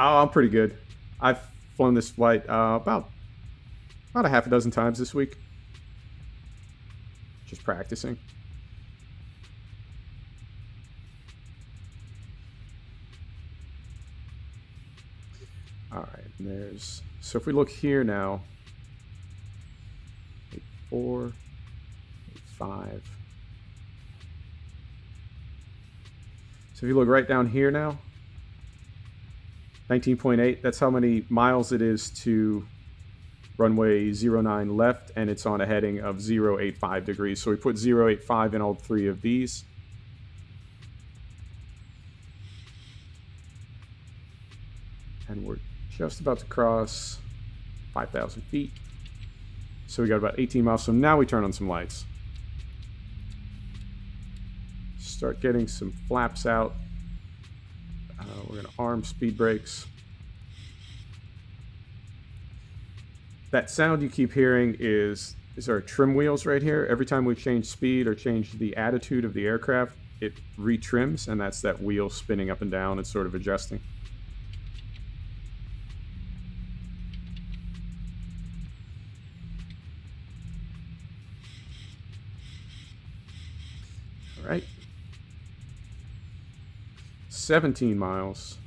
Oh, I'm pretty good. I've flown this flight about a half a dozen times this week. Just practicing. All right, and there's, so if we look here now, 84, 85. So if you look right down here now, 19.8, that's how many miles it is to runway 09 left, and it's on a heading of 085 degrees. So we put 085 in all three of these. And we're just about to cross 5,000 feet. So we got about 18 miles. So now we turn on some lights. Start getting some flaps out. We're going to arm speed brakes. That sound you keep hearing is our trim wheels right here. Every time we change speed or change the attitude of the aircraft, it retrims, and that's that wheel spinning up and down and sort of adjusting. All right. 17 miles.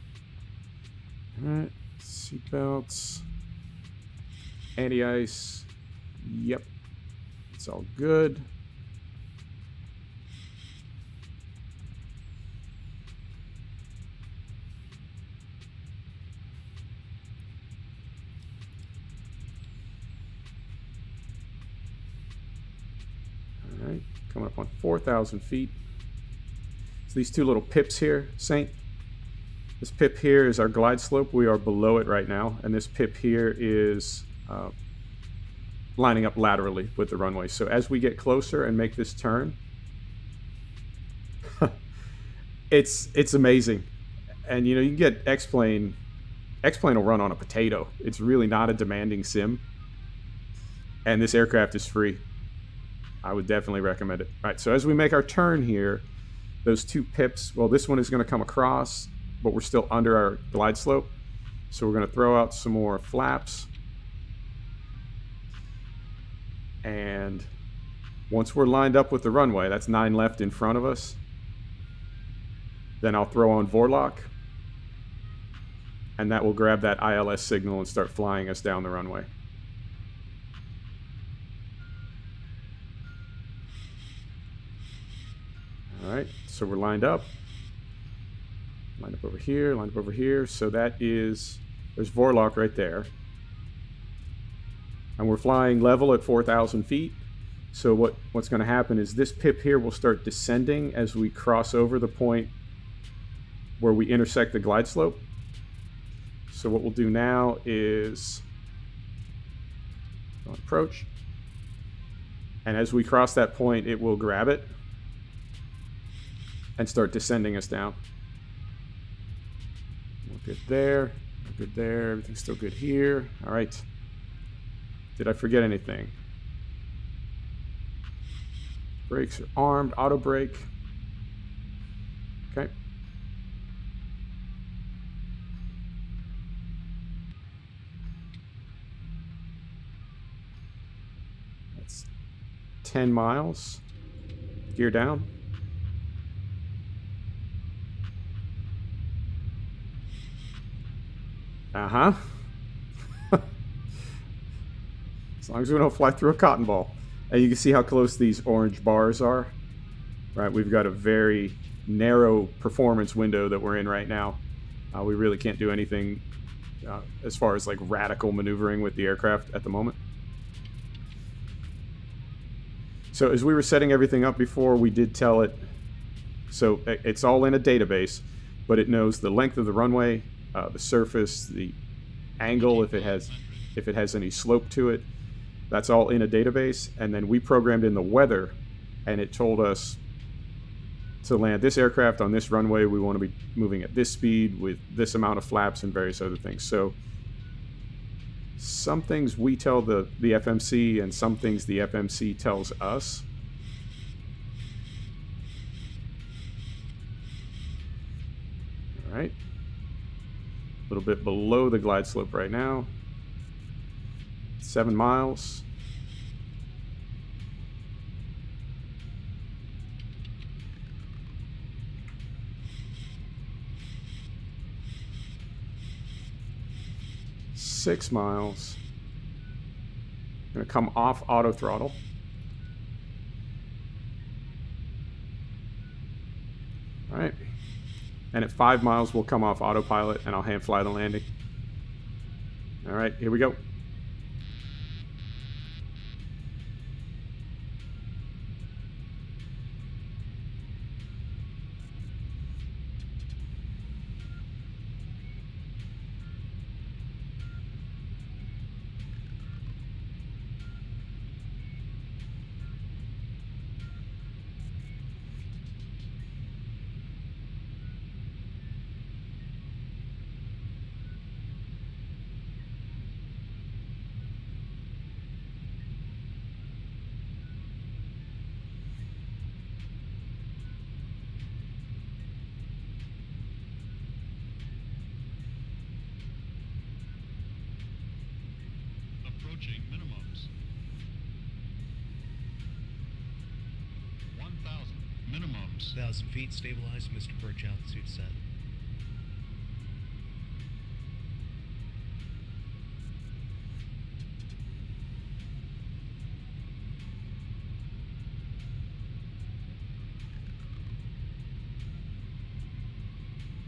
All right, seatbelts, anti-ice. Yep, it's all good. All right, coming up on 4,000 feet. So these two little pips here, Saint. This pip here is our glide slope. We are below it right now. And this pip here is lining up laterally with the runway. So as we get closer and make this turn, it's amazing. And you know, you can get X-Plane. X-Plane will run on a potato. It's really not a demanding sim. And this aircraft is free. I would definitely recommend it. All right, so as we make our turn here, those two pips, well, this one is going to come across, but we're still under our glide slope. So we're going to throw out some more flaps. And once we're lined up with the runway, that's 9 left in front of us, then I'll throw on Vorlock, and that will grab that ILS signal and start flying us down the runway. All right, so we're lined up. Lined up over here, lined up over here. So that is, there's Vorlock right there. And we're flying level at 4,000 feet. So what's going to happen is this pip here will start descending as we cross over the point where we intersect the glide slope. So what we'll do now is approach. And as we cross that point, it will grab it and start descending us down. We're good there. We're good there. Everything's still good here. All right. Did I forget anything? Brakes are armed. Auto brake. Okay. That's 10 miles. Gear down. Uh-huh. As long as we don't fly through a cotton ball. And you can see how close these orange bars are. Right, we've got a very narrow performance window that we're in right now. We really can't do anything as far as like radical maneuvering with the aircraft at the moment. So as we were setting everything up before, we did tell it, so it's all in a database, but it knows the length of the runway, the surface, the angle, if it has any slope to it. That's all in a database. And then we programmed in the weather, and it told us to land this aircraft on this runway. We want to be moving at this speed with this amount of flaps and various other things. So some things we tell the FMC, and some things the FMC tells us. All right. A little bit below the glide slope right now. 7 miles. Six miles. I'm going to come off auto throttle. All right. And at 5 miles, we'll come off autopilot, and I'll hand fly the landing. All right, here we go. Approaching minimums. 1,000 minimums. 1,000 feet, stabilized, Mr. Perch, altitude set.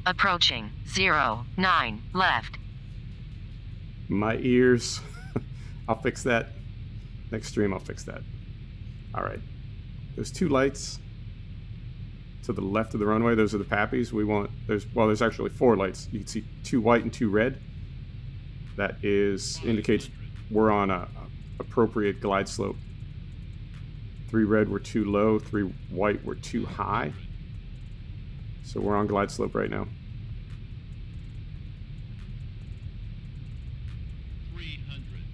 Approaching 09 left. My ears. I'll fix that. Next stream, I'll fix that. All right. Those two lights to the left of the runway, those are the pappies. We want, there's actually 4 lights. You can see 2 white and 2 red. That indicates we're on a appropriate glide slope. 3 red were too low, 3 white were too high. So we're on glide slope right now. 300.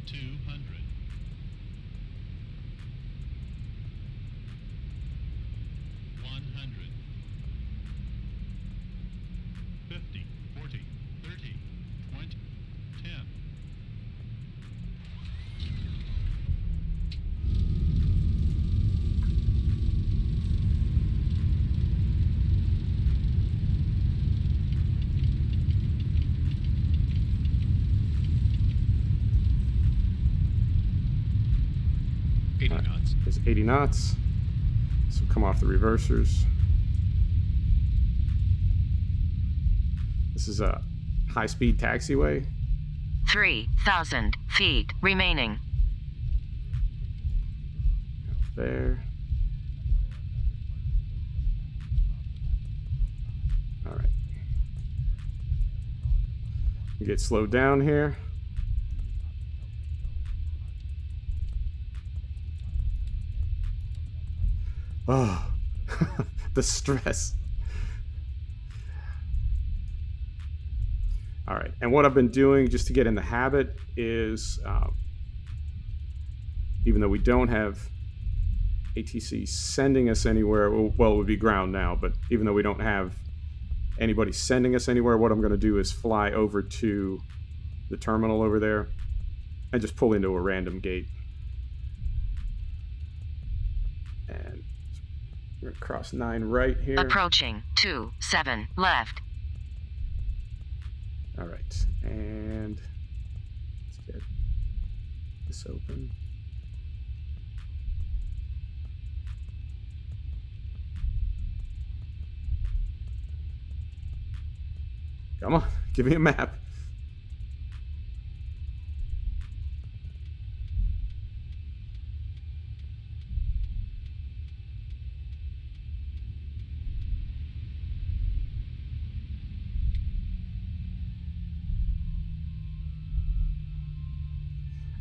200. 80 All right, knots. there's 80 knots. So come off the reversers. This is a high-speed taxiway. 3,000 feet remaining. There. All right. We get slowed down here. Oh, the stress. All right, and what I've been doing just to get in the habit is, even though we don't have ATC sending us anywhere, well, it would be ground now, but even though we don't have anybody sending us anywhere, what I'm going to do is fly over to the terminal over there and just pull into a random gate. And we're going to cross 9 right here. Approaching 27 left. All right, and let's get this open. Come on, give me a map.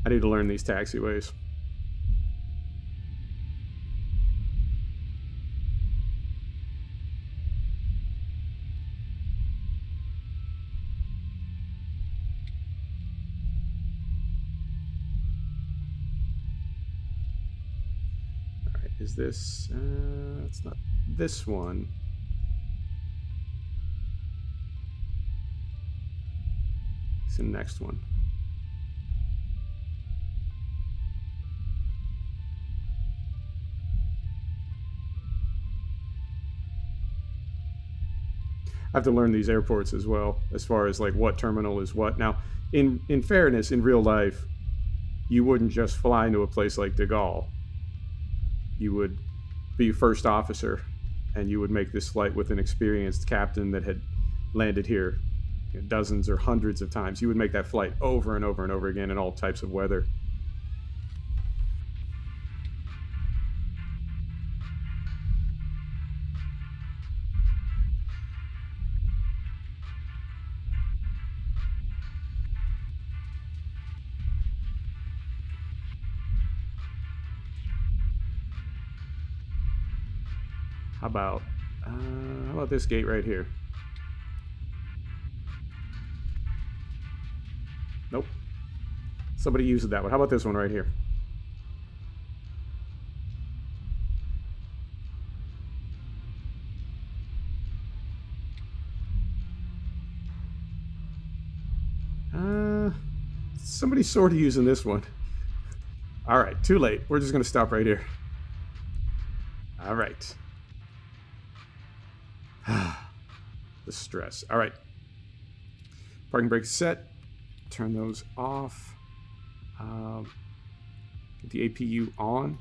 I need to learn these taxiways. All right, is this, it's not this one. It's the next one. I have to learn these airports as well, as far as like what terminal is what. Now, in fairness, in real life, you wouldn't just fly into a place like de Gaulle. You would be first officer, and you would make this flight with an experienced captain that had landed here dozens or hundreds of times. You would make that flight over and over and over again in all types of weather. How about this gate right here? Nope. Somebody used that one. How about this one right here? Somebody's sort of using this one. All right, too late. We're just going to stop right here. All right. The stress. All right. Parking brakes set. Turn those off. Get the APU on.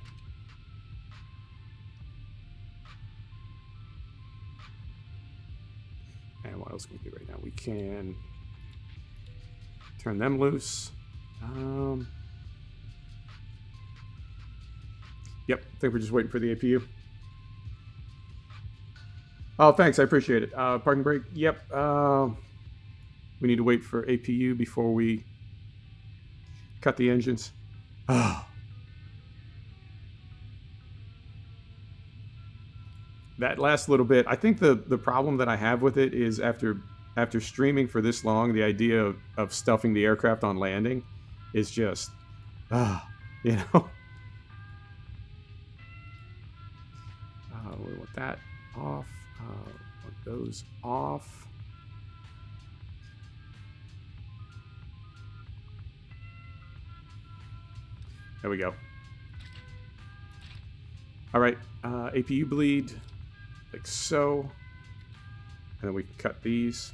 And what else can we do right now? We can turn them loose. Yep, I think we're just waiting for the APU. Oh, thanks. I appreciate it. Parking brake. Yep. We need to wait for APU before we cut the engines. Oh. That last little bit, I think the problem that I have with it is after streaming for this long, the idea of stuffing the aircraft on landing is just, you know. We want that off. Want those off. There we go. All right, APU bleed, like so. And then we can cut these.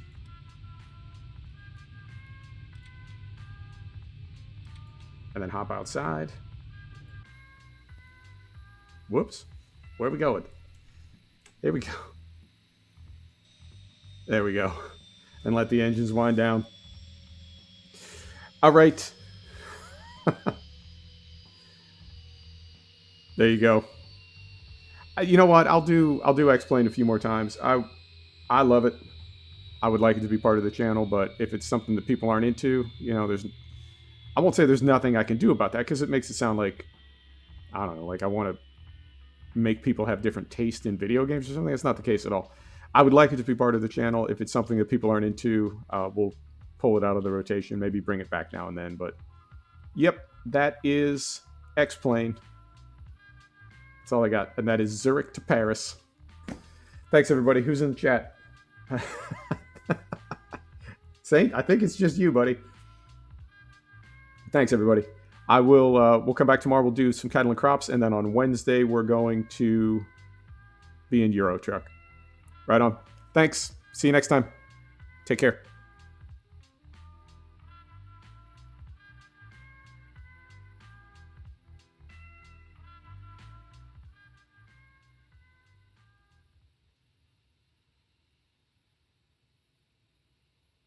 And then hop outside. Whoops. Where are we going? Here we go. There we go. And let the engines wind down. All right. There you go. You know what? I'll do X-Plane a few more times. I love it. I would like it to be part of the channel, but if it's something that people aren't into, you know, I won't say there's nothing I can do about that, because it makes it sound like, I don't know, like I want to make people have different taste in video games or something. That's not the case at all. I would like it to be part of the channel. If it's something that people aren't into, we'll pull it out of the rotation, maybe bring it back now and then. But yep, that is X-Plane. That's all I got. And that is Zurich to Paris. Thanks, everybody. Who's in the chat? Saint, I think it's just you, buddy. Thanks, everybody. I will. We'll come back tomorrow. We'll do some cattle and crops, and then on Wednesday we're going to be in Euro Truck. Right on. Thanks. See you next time. Take care.